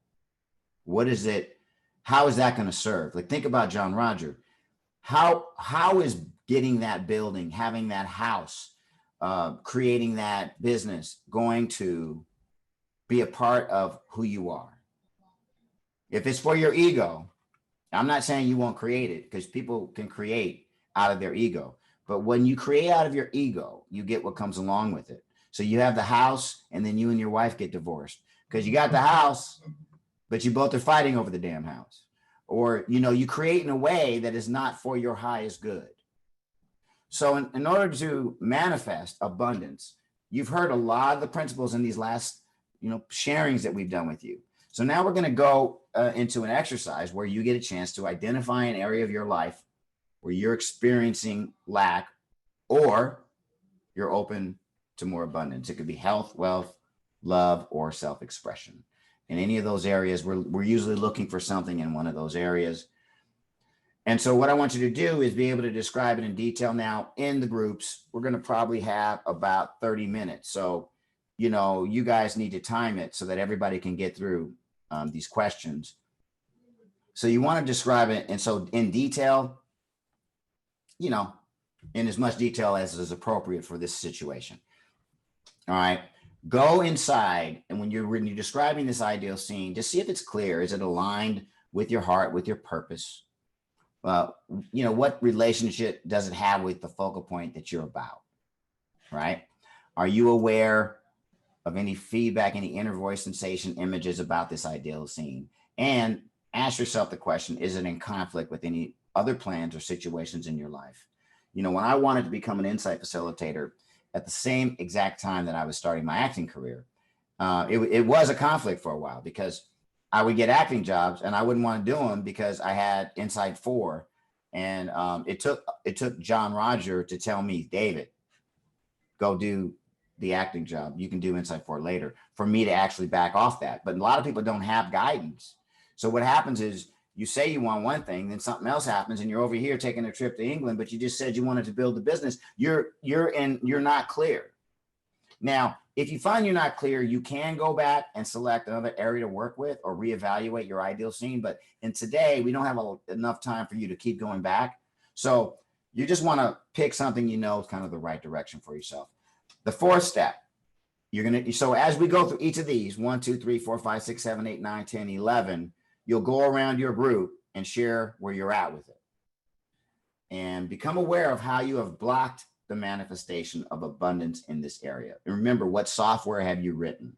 What is it? How is that going to serve? Like, think about John Roger. How is getting that building, having that house, creating that business going to be a part of who you are? If it's for your ego, I'm not saying you won't create it, because people can create out of their ego. But when you create out of your ego, you get what comes along with it. So you have the house, and then you and your wife get divorced because you got the house, but you both are fighting over the damn house. Or, you create in a way that is not for your highest good. So in order to manifest abundance, you've heard a lot of the principles in these last, sharings that we've done with you. So now we're going to go into an exercise where you get a chance to identify an area of your life where you're experiencing lack, or you're open to more abundance. It could be health, wealth, love, or self-expression. In any of those areas, we're usually looking for something in one of those areas. And so what I want you to do is be able to describe it in detail. Now, in the groups, we're going to probably have about 30 minutes. So, you guys need to time it so that everybody can get through these questions. So you want to describe it. And so in detail, in as much detail as is appropriate for this situation. All right. Go inside. And when you're describing this ideal scene, just see if it's clear. Is it aligned with your heart, with your purpose? What relationship does it have with the focal point that you're about? Right? Are you aware of any feedback, any inner voice sensation images about this ideal scene? And ask yourself the question, is it in conflict with any other plans or situations in your life? When I wanted to become an insight facilitator at the same exact time that I was starting my acting career, it was a conflict for a while because I would get acting jobs and I wouldn't want to do them because I had Insight 4. And it took John Roger to tell me, David, go do the acting job. You can do Insight 4 later, for me to actually back off that. But a lot of people don't have guidance. So what happens is you say you want one thing, then something else happens and you're over here taking a trip to England, but you just said you wanted to build the business. You're not clear. Now, if you find you're not clear, you can go back and select another area to work with or reevaluate your ideal scene. But in today, we don't have enough time for you to keep going back. So you just want to pick something is kind of the right direction for yourself. The fourth step, so as we go through each of these, 1, 2, 3, 4, 5, 6, 7, 8, 9, 10, 11, you'll go around your group and share where you're at with it. And become aware of how you have blocked the manifestation of abundance in this area. And remember, what software have you written?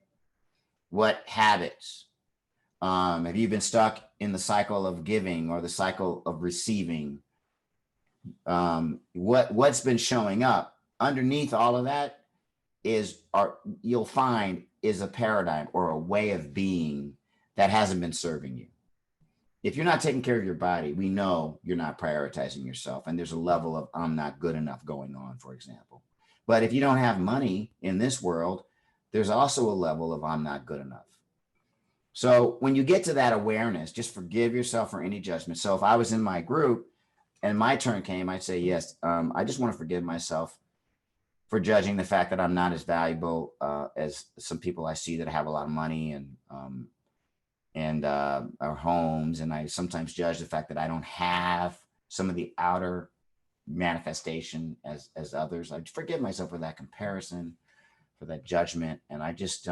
What habits? Have you been stuck in the cycle of giving or the cycle of receiving? What's been showing up underneath all of that you'll find is a paradigm or a way of being that hasn't been serving you. If you're not taking care of your body, we know you're not prioritizing yourself. And there's a level of I'm not good enough going on, for example. But if you don't have money in this world, there's also a level of I'm not good enough. So when you get to that awareness, just forgive yourself for any judgment. So if I was in my group and my turn came, I'd say, yes, I just want to forgive myself for judging the fact that I'm not as valuable as some people I see that have a lot of money and our homes. And I sometimes judge the fact that I don't have some of the outer manifestation as others. I forgive myself for that comparison, for that judgment. And I just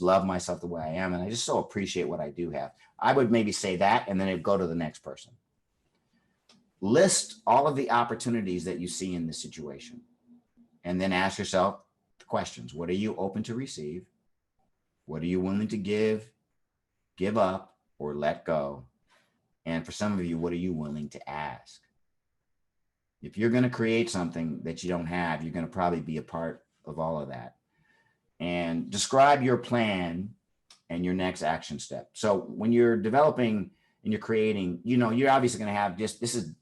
love myself the way I am. And I just so appreciate what I do have. I would maybe say that, and then it'd go to the next person. List all of the opportunities that you see in this situation. And then ask yourself the questions. What are you open to receive? What are you willing to give up, or let go? And for some of you, what are you willing to ask? If you're going to create something that you don't have, you're going to probably be a part of all of that. And describe your plan and your next action step. So when you're developing and you're creating, you're obviously going to have this is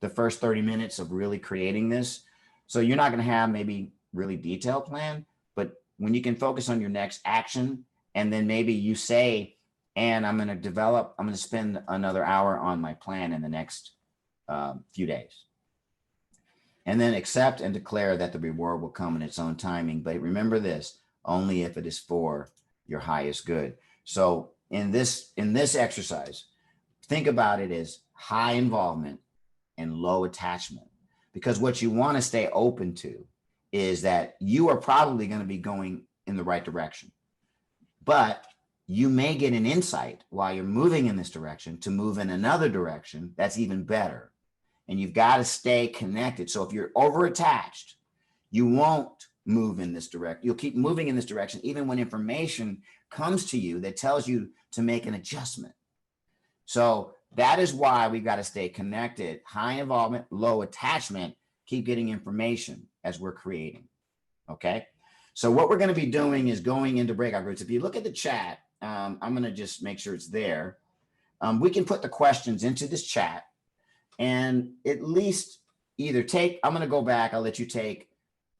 the first 30 minutes of really creating this. So you're not going to have maybe really detailed plan, but when you can focus on your next action, and then maybe you say, and I'm going to spend another hour on my plan in the next few days. And then accept and declare that the reward will come in its own timing. But remember this, only if it is for your highest good. So in this exercise, think about it as high involvement and low attachment. Because what you want to stay open to is that you are probably going to be going in the right direction. But you may get an insight while you're moving in this direction to move in another direction that's even better. and you've got to stay connected. So if you're over attached, you won't move in this direction. You'll keep moving in this direction, even when information comes to you that tells you to make an adjustment. So that is why we've got to stay connected, high involvement, low attachment, keep getting information as we're creating. Okay. So what we're going to be doing is going into breakout groups. If you look at the chat, I'm going to just make sure it's there. We can put the questions into this chat and at least either take, I'm going to go back. I'll let you take,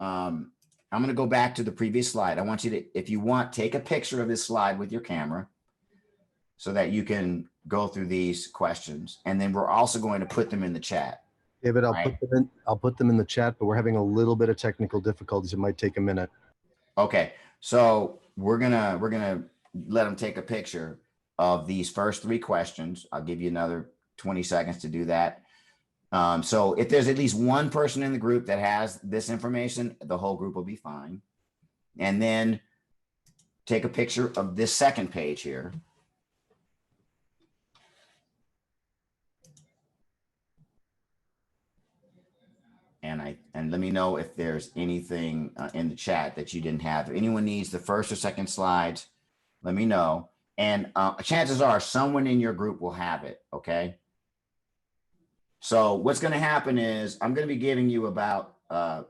I'm going to go back to the previous slide. I want you to, if you want, take a picture of this slide with your camera so that you can go through these questions. And then we're also going to put them in the chat. David, right? I'll put them in the chat, but we're having a little bit of technical difficulties. It might take a minute. Okay. So we're going to let them take a picture of these first 3 questions. I'll give you another 20 seconds to do that. So if there's at least one person in the group that has this information, the whole group will be fine. And then take a picture of this second page here. And let me know if there's anything in the chat that you didn't have. If anyone needs the first or second slides, let me know. And chances are someone in your group will have it, okay? So what's going to happen is I'm going to be giving you about, I'm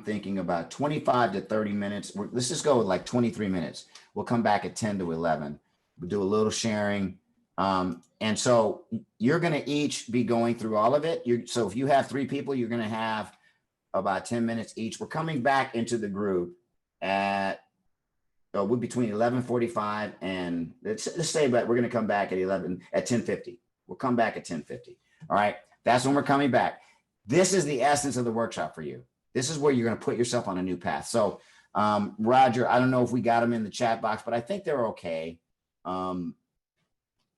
thinking about 25 to 30 minutes. Let's just go with like 23 minutes. We'll come back at 10 to 11. We'll do a little sharing. And so you're going to each be going through all of it. So if you have 3 people, you're going to have about 10 minutes each. We're coming back into the group at, we're between 11:45 and let's say, but we're going to come back at 10:50. We'll come back at 10:50. All right. That's when we're coming back. This is the essence of the workshop for you. This is where you're going to put yourself on a new path. So, Roger, I don't know if we got them in the chat box, but I think they're okay.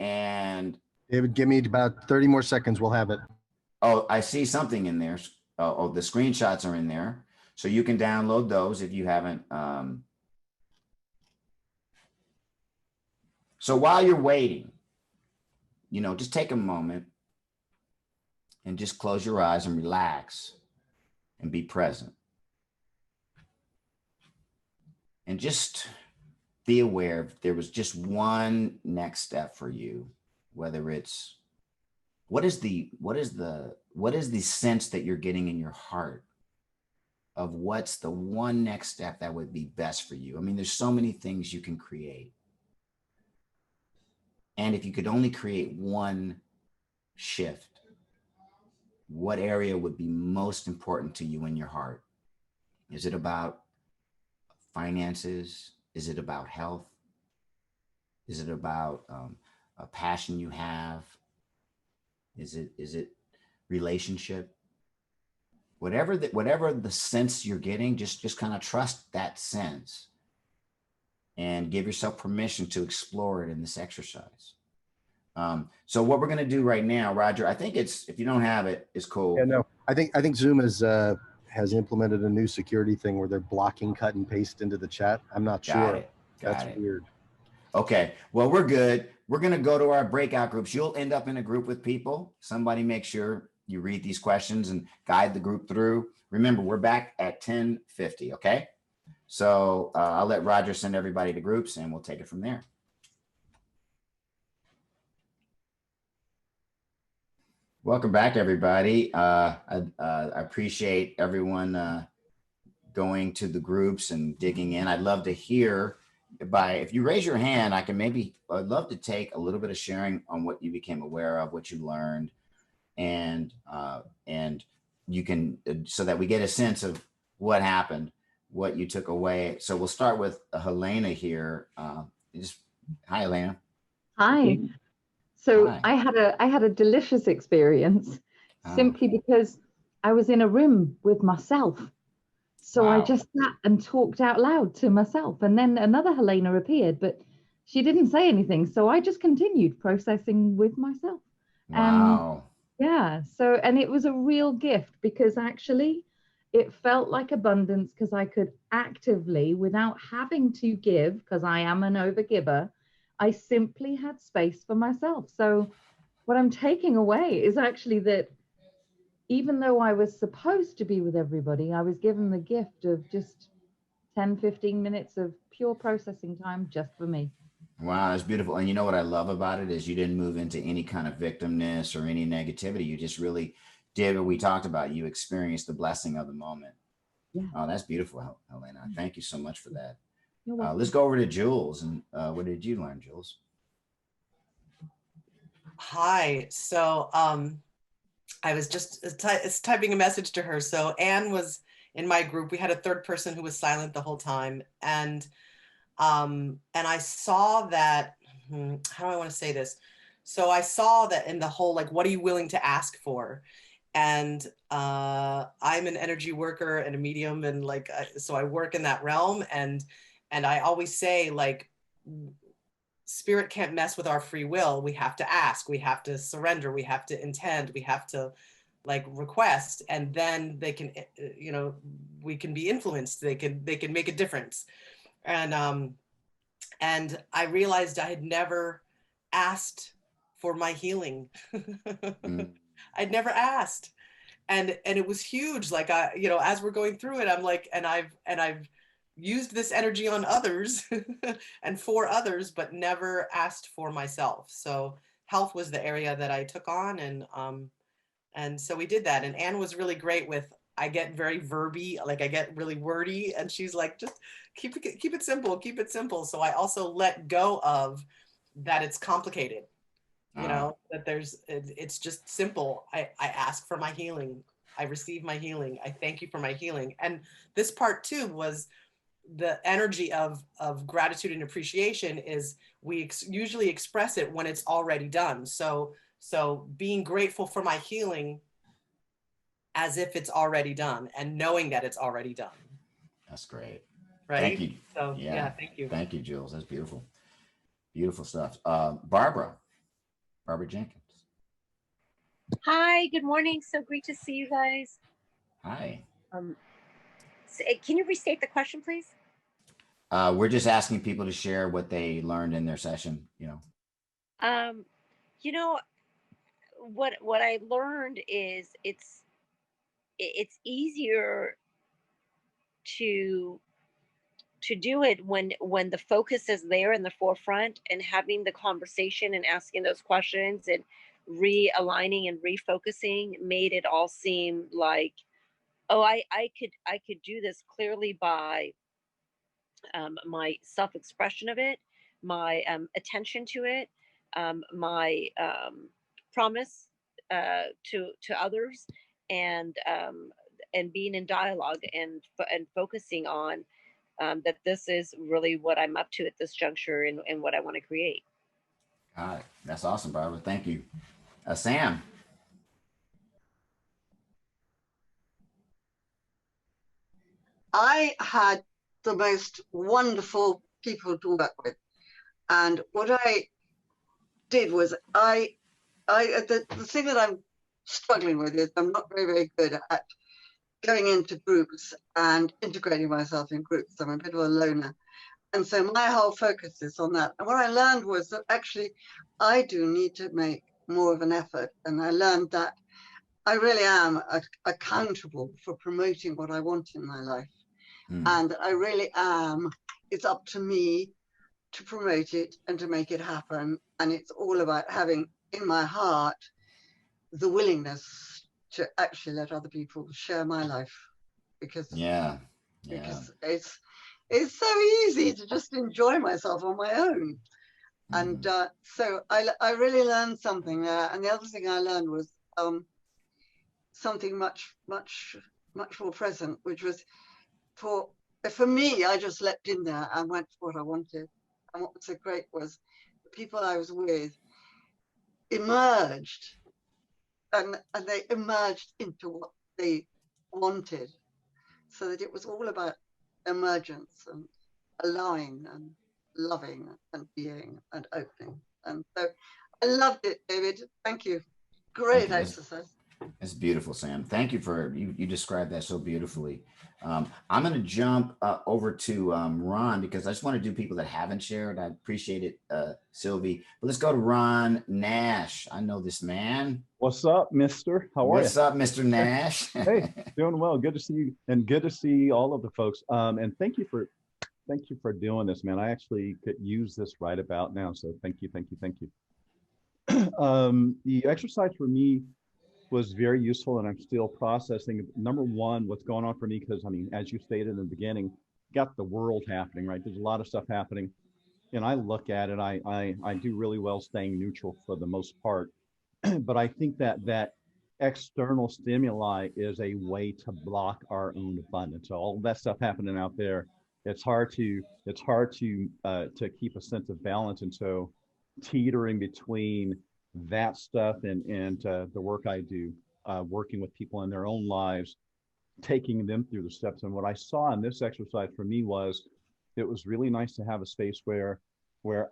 And David, give me about 30 more seconds. We'll have it. Oh, I see something in there. Oh, the screenshots are in there. So you can download those if you haven't. So while you're waiting, just take a moment and just close your eyes and relax and be present. And just be aware if there was just one next step for you, whether it's what is the sense that you're getting in your heart of what's the one next step that would be best for you. I mean, there's so many things you can create. And if you could only create one shift, what area would be most important to you in your heart? Is it about finances? Is it about health? Is it about a passion you have? Is it relationship? Whatever the sense you're getting, just kind of trust that sense and give yourself permission to explore it in this exercise. So what we're going to do right now, Roger, I think if you don't have it, it's cool. Yeah, no, I think Zoom has implemented a new security thing where they're blocking cut and paste into the chat. I'm not sure. That's weird. Okay, well, we're good. We're going to go to our breakout groups. You'll end up in a group with people. Somebody make sure you read these questions and guide the group through. Remember, we're back at 10:50, okay? So I'll let Roger send everybody to groups and we'll take it from there. Welcome back, everybody. I appreciate everyone going to the groups and digging in. I'd love to hear if you raise your hand, I'd love to take a little bit of sharing on what you became aware of, what you learned, and you can, so that we get a sense of what happened, what you took away. So we'll start with Helena here. Hi, Helena. Hi. So Hi. I had a delicious experience simply because I was in a room with myself. So Wow. I just sat and talked out loud to myself. And then another Helena appeared, but she didn't say anything. So I just continued processing with myself. Wow. And it was a real gift because actually it felt like abundance because I could actively, without having to give, because I am an overgiver, I simply had space for myself. So what I'm taking away is actually that even though I was supposed to be with everybody, I was given the gift of just 10, 15 minutes of pure processing time just for me. Wow, that's beautiful. And you know what I love about it is you didn't move into any kind of victimness or any negativity. You just really did what we talked about. You experienced the blessing of the moment. Yeah. Oh, that's beautiful, Helena. Thank you so much for that. You're welcome. Let's go over to Jules. And what did you learn, Jules? Hi. So I was just typing a message to her. So Anne was in my group. We had a third person who was silent the whole time. And I saw that, how do I want to say this? So I saw that in the whole, like, what are you willing to ask for? And I'm an energy worker and a medium, and like, so I work in that realm. And I always say, like, spirit can't mess with our free will. We have to ask, we have to surrender, we have to intend, we have to like request, and then they can, you know, we can be influenced. They can make a difference. And I realized I had never asked for my healing. I'd never asked. And it was huge. Like, you know, as we're going through it, I'm like, and I've used this energy on others and for others, but never asked for myself. So health was the area that I took on. And so we did that. And Anne was really great with, I get very verby, like I get really wordy, and she's like, just keep it simple, keep it simple. So I also let go of that it's complicated, you know, that it's just simple. I ask for my healing. I receive my healing. I thank you for my healing. And this part too was the energy of gratitude and appreciation is we usually express it when it's already done. So being grateful for my healing as if it's already done and knowing that it's already done. That's great. Right. Thank you. So yeah, thank you. Thank you, Jules. That's beautiful. Beautiful stuff. Barbara Jenkins. Hi, good morning. So great to see you guys. Hi. Can you restate the question, please? We're just asking people to share what they learned in their session, you know. You know, what I learned is it's easier to do it when the focus is there in the forefront, and having the conversation and asking those questions and realigning and refocusing made it all seem like, oh, I could do this clearly by my self-expression of it, my attention to it, my promise to others, and being in dialogue and focusing on that this is really what I'm up to at this juncture and what I want to create. Got it. That's awesome, Barbara. Thank you. Sam. I had the most wonderful people to work with. And what I did was the thing that I'm struggling with is I'm not very, very good at going into groups and integrating myself in groups. I'm a bit of a loner. And so my whole focus is on that. And what I learned was that actually I do need to make more of an effort. And I learned that I really am accountable for promoting what I want in my life. And I really am, it's up to me to promote it and to make it happen. And it's all about having in my heart the willingness to actually let other people share my life, because because it's so easy to just enjoy myself on my own. And so I really learned something there. And the other thing I learned was something much more present, which was for me, I just leapt in there and went for what I wanted. And what was so great was the people I was with emerged, and they emerged into what they wanted, so that it was all about emergence and allowing and loving and being and opening. And so I loved it, David. Thank you. Great exercise. That's beautiful, Sam. Thank you for you described that so beautifully. I'm going to jump over to Ron because I just want to do people that haven't shared. I appreciate it, Sylvie. But let's go to Ron Nash. I know this man. What's up, mister? How are you? What's up, Mr. Nash? Hey, doing well. Good to see you, and good to see all of the folks. And thank you for doing this, man. I actually could use this right about now. So thank you. The exercise for me was very useful, and I'm still processing. Number one, what's going on for me, because I mean, as you stated in the beginning, got the world happening, right? There's a lot of stuff happening, and I look at it. I do really well staying neutral for the most part, but I think that external stimuli is a way to block our own abundance. So all that stuff happening out there, it's hard to keep a sense of balance, and so teetering between that stuff and the work I do, working with people in their own lives, taking them through the steps. And what I saw in this exercise for me was, it was really nice to have a space where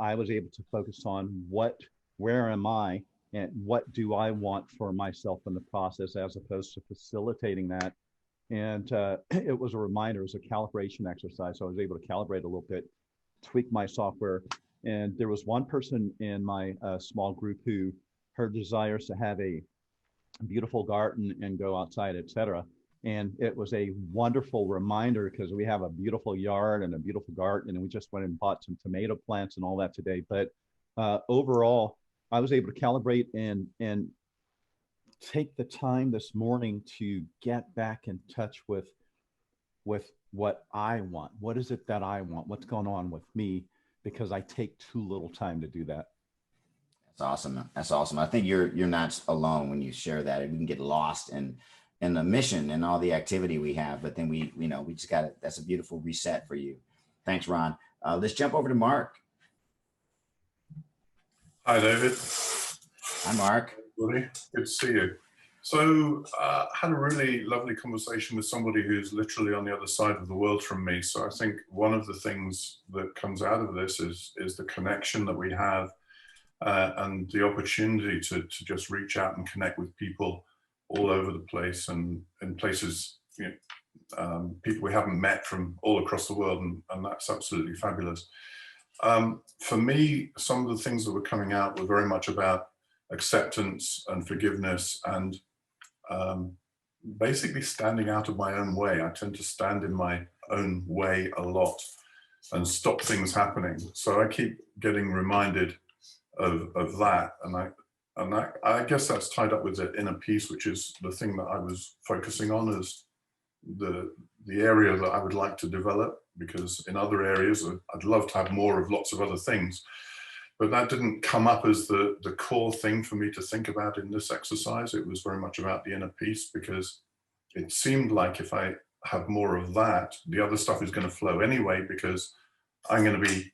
I was able to focus on where am I and what do I want for myself in the process, as opposed to facilitating that. And it was a reminder, it was a calibration exercise. So I was able to calibrate a little bit, tweak my software. And there was one person in my small group who, her desires to have a beautiful garden and go outside, etc. And it was a wonderful reminder, because we have a beautiful yard and a beautiful garden, and we just went and bought some tomato plants and all that today. But overall, I was able to calibrate and take the time this morning to get back in touch with what I want. What is it that I want? What's going on with me? Because I take too little time to do that. That's awesome. That's awesome. I think you're not alone when you share that. We can get lost in the mission and all the activity we have, but then we just got it. That's a beautiful reset for you. Thanks, Ron. Let's jump over to Mark. Hi, David. Hi, Mark. Good to see you. So I had a really lovely conversation with somebody who's literally on the other side of the world from me. So I think one of the things that comes out of this is the connection that we have and the opportunity to just reach out and connect with people all over the place, and in places, people we haven't met from all across the world, and that's absolutely fabulous. For me, some of the things that were coming out were very much about acceptance and forgiveness, and basically standing out of my own way. I tend to stand in my own way a lot and stop things happening. So I keep getting reminded of that, and I guess that's tied up with the inner peace, which is the thing that I was focusing on as the area that I would like to develop, because in other areas I'd love to have more of lots of other things. But that didn't come up as the core thing for me to think about in this exercise. It was very much about the inner peace, because it seemed like if I have more of that, the other stuff is going to flow anyway, because I'm going to be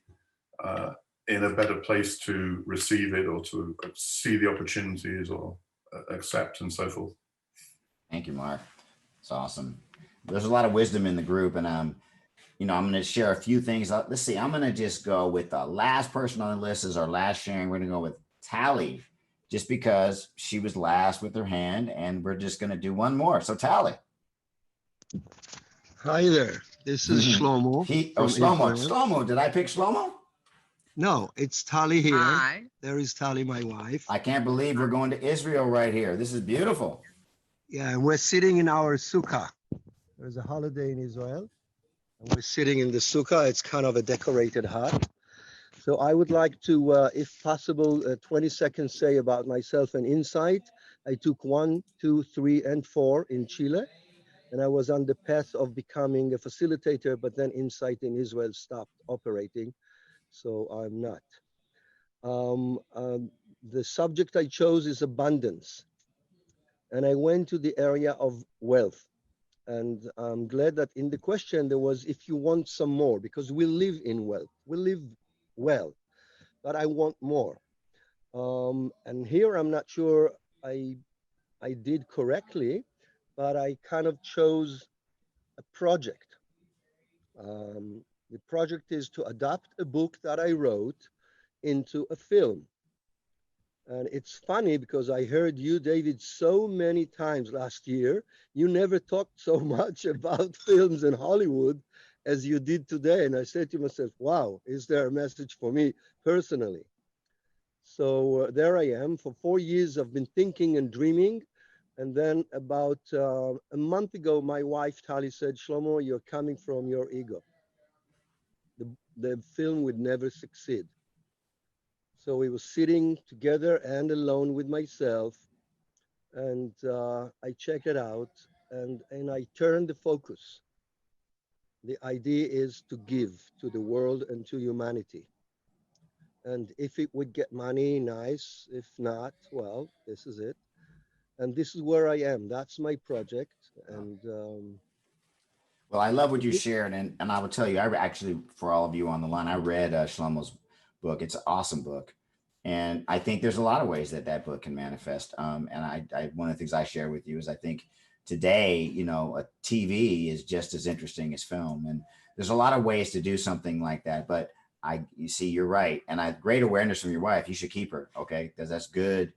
in a better place to receive it, or to see the opportunities, or accept, and so forth. Thank you, Mark. It's awesome. There's a lot of wisdom in the group, and I'm going to share a few things. Let's see. I'm going to just go with the last person on the list as our last sharing. We're going to go with Tally, just because she was last with her hand, and we're just going to do one more. So Tally. Hi there. This is Shlomo. Shlomo. Did I pick Shlomo? No, it's Tally here. Hi. There is Tally, my wife. I can't believe we're going to Israel right here. This is beautiful. Yeah, and we're sitting in our sukkah. There's a holiday in Israel, and we're sitting in the sukkah. It's kind of a decorated hut. So I would like to, if possible, 20 seconds say about myself and insight. I took 1, 2, 3, and 4 in Chile, and I was on the path of becoming a facilitator, but then Insight in Israel stopped operating, so I'm not. The subject I chose is abundance, and I went to the area of wealth. And I'm glad that in the question there was, if you want some more, because we live in wealth, we live well, but I want more. And here I'm not sure I did correctly, but I kind of chose a project. The project is to adapt a book that I wrote into a film. And it's funny because I heard you, David, so many times last year. You never talked so much about films in Hollywood as you did today. And I said to myself, wow, is there a message for me personally? So there I am. For 4 years, I've been thinking and dreaming. And then about a month ago, my wife, Tali, said, Shlomo, you're coming from your ego. The film would never succeed. So we were sitting together and alone with myself, and I checked it out, and I turned the focus. The idea is to give to the world and to humanity. And if it would get money, nice. If not, well, this is it. And this is where I am. That's my project. And well, I love what you shared, and I will tell you, I actually, for all of you on the line, I read Shlomo's book. It's an awesome book, and I think there's a lot of ways that that book can manifest. And one of the things I share with you is I think today, you know, a TV is just as interesting as film, and there's a lot of ways to do something like that. But you see, you're right, and great awareness from your wife. You should keep her, okay, because that's good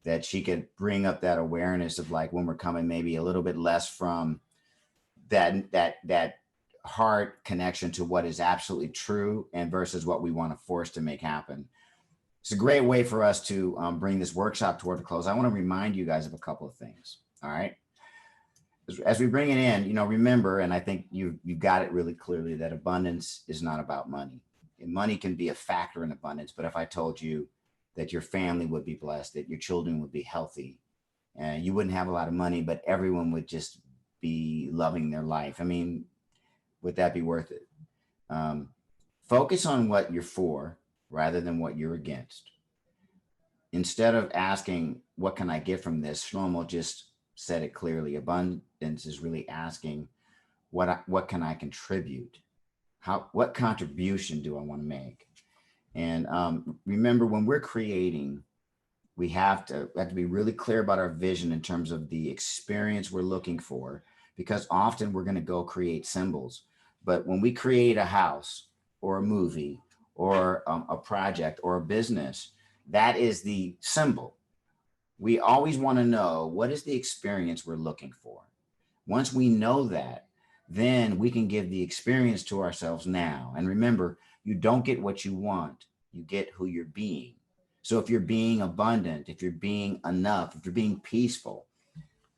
that she could bring up that awareness of like when we're coming maybe a little bit less from that heart connection to what is absolutely true and versus what we want to force to make happen. It's a great way for us to bring this workshop toward a close. I want to remind you guys of a couple of things. All right. As we bring it in, you know, remember, and I think you've got it really clearly, that abundance is not about money. And money can be a factor in abundance, but if I told you that your family would be blessed, that your children would be healthy, and you wouldn't have a lot of money, but everyone would just be loving their life, I mean, would that be worth it? Focus on what you're for rather than what you're against. Instead of asking, what can I get from this? Shlomo just said it clearly. Abundance is really asking, what can I contribute? What contribution do I want to make? And remember, when we're creating, we have to be really clear about our vision in terms of the experience we're looking for, because often we're going to go create symbols. But when we create a house or a movie or a project or a business, that is the symbol. We always want to know, what is the experience we're looking for? Once we know that, then we can give the experience to ourselves now. And remember, you don't get what you want, you get who you're being. So if you're being abundant, if you're being enough, if you're being peaceful,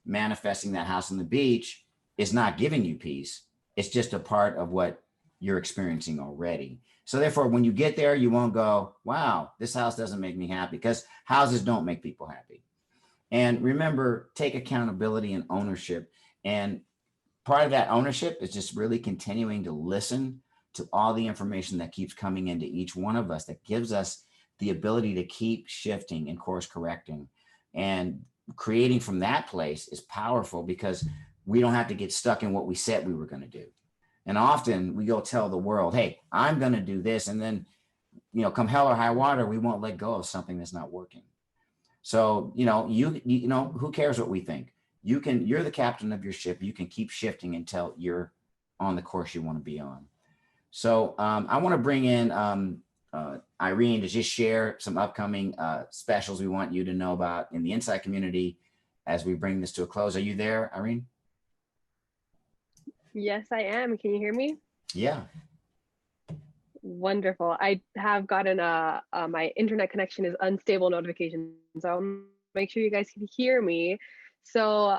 manifesting that house on the beach is not giving you peace. It's just a part of what you're experiencing already. So therefore, when you get there, you won't go, wow, this house doesn't make me happy, because houses don't make people happy. And remember, take accountability and ownership. And part of that ownership is just really continuing to listen to all the information that keeps coming into each one of us, that gives us the ability to keep shifting and course correcting. And creating from that place is powerful, because we don't have to get stuck in what we said we were going to do. And often we go tell the world, hey, I'm going to do this. And then, you know, come hell or high water, we won't let go of something that's not working. So, you know, you know, who cares what we think? You're the captain of your ship. You can keep shifting until you're on the course you want to be on. So I want to bring in Irene to just share some upcoming specials we want you to know about in the Insight community as we bring this to a close. Are you there, Irene? Yes, I am. Can you hear me? Yeah. Wonderful. I have gotten my internet connection is unstable notification, so I'll make sure you guys can hear me. So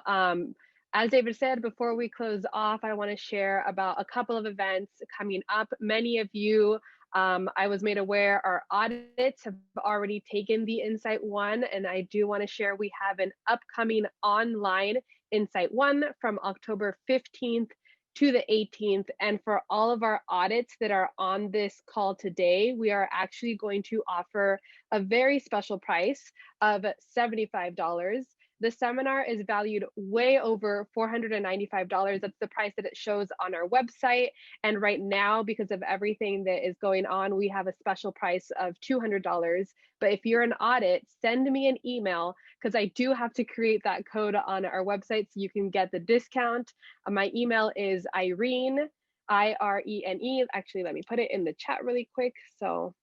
as David said, before we close off, I want to share about a couple of events coming up. Many of you, I was made aware, our audits have already taken the Insight 1, and I do want to share we have an upcoming online Insight 1 from October 15th to the 18th. And for all of our audits that are on this call today, we are actually going to offer a very special price of $75. The seminar is valued way over $495. That's the price that it shows on our website. And right now, because of everything that is going on, we have a special price of $200. But if you're an audit, send me an email, because I do have to create that code on our website so you can get the discount. My email is Irene, I-R-E-N-E. Actually, let me put it in the chat really quick, so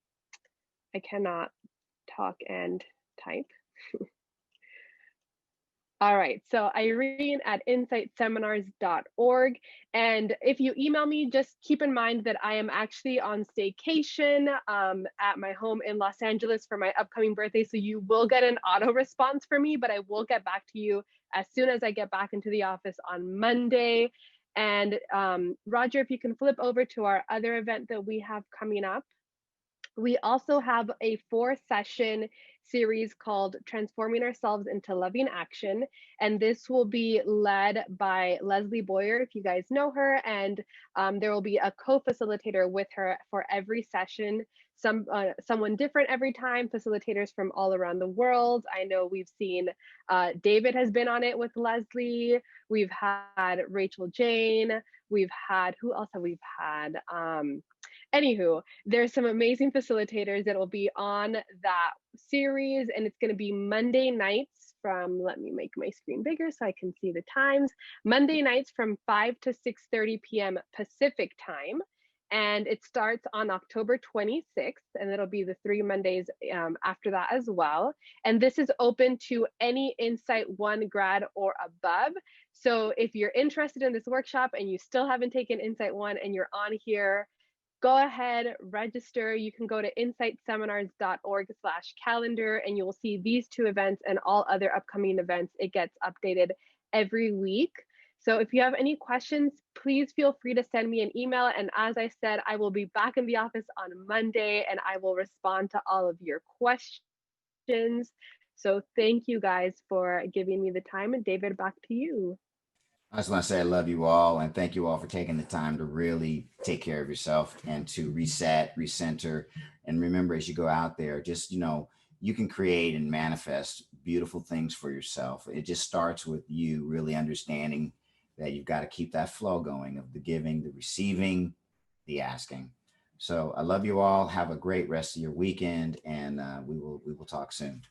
I cannot talk and type. All right, so Irene at insightseminars.org. And if you email me, just keep in mind that I am actually on staycation at my home in Los Angeles for my upcoming birthday. So you will get an auto response from me, but I will get back to you as soon as I get back into the office on Monday. And Roger, if you can flip over to our other event that we have coming up. We also have a 4-session series called Transforming Ourselves into Loving Action. And this will be led by Leslie Boyer, if you guys know her. And there will be a co-facilitator with her for every session, someone different every time, facilitators from all around the world. I know we've seen David has been on it with Leslie. We've had Rachel Jane. We've had, who else have we had? Anywho, there's some amazing facilitators that will be on that series, and it's going to be Monday nights from, let me make my screen bigger so I can see the times, Monday nights from 5 to 6:30 p.m. Pacific time. And it starts on October 26th, and it'll be the 3 Mondays after that as well. And this is open to any Insight 1 grad or above. So if you're interested in this workshop and you still haven't taken Insight 1 and you're on here, go ahead, register. You can go to insightseminars.org/calendar and you will see these 2 events and all other upcoming events. It gets updated every week. So if you have any questions, please feel free to send me an email. And as I said, I will be back in the office on Monday and I will respond to all of your questions. So thank you guys for giving me the time. And David, back to you. I just want to say I love you all and thank you all for taking the time to really take care of yourself and to reset, recenter, and remember as you go out there, just, you can create and manifest beautiful things for yourself. It just starts with you really understanding that you've got to keep that flow going of the giving, the receiving, the asking. So I love you all. Have a great rest of your weekend, and we will talk soon.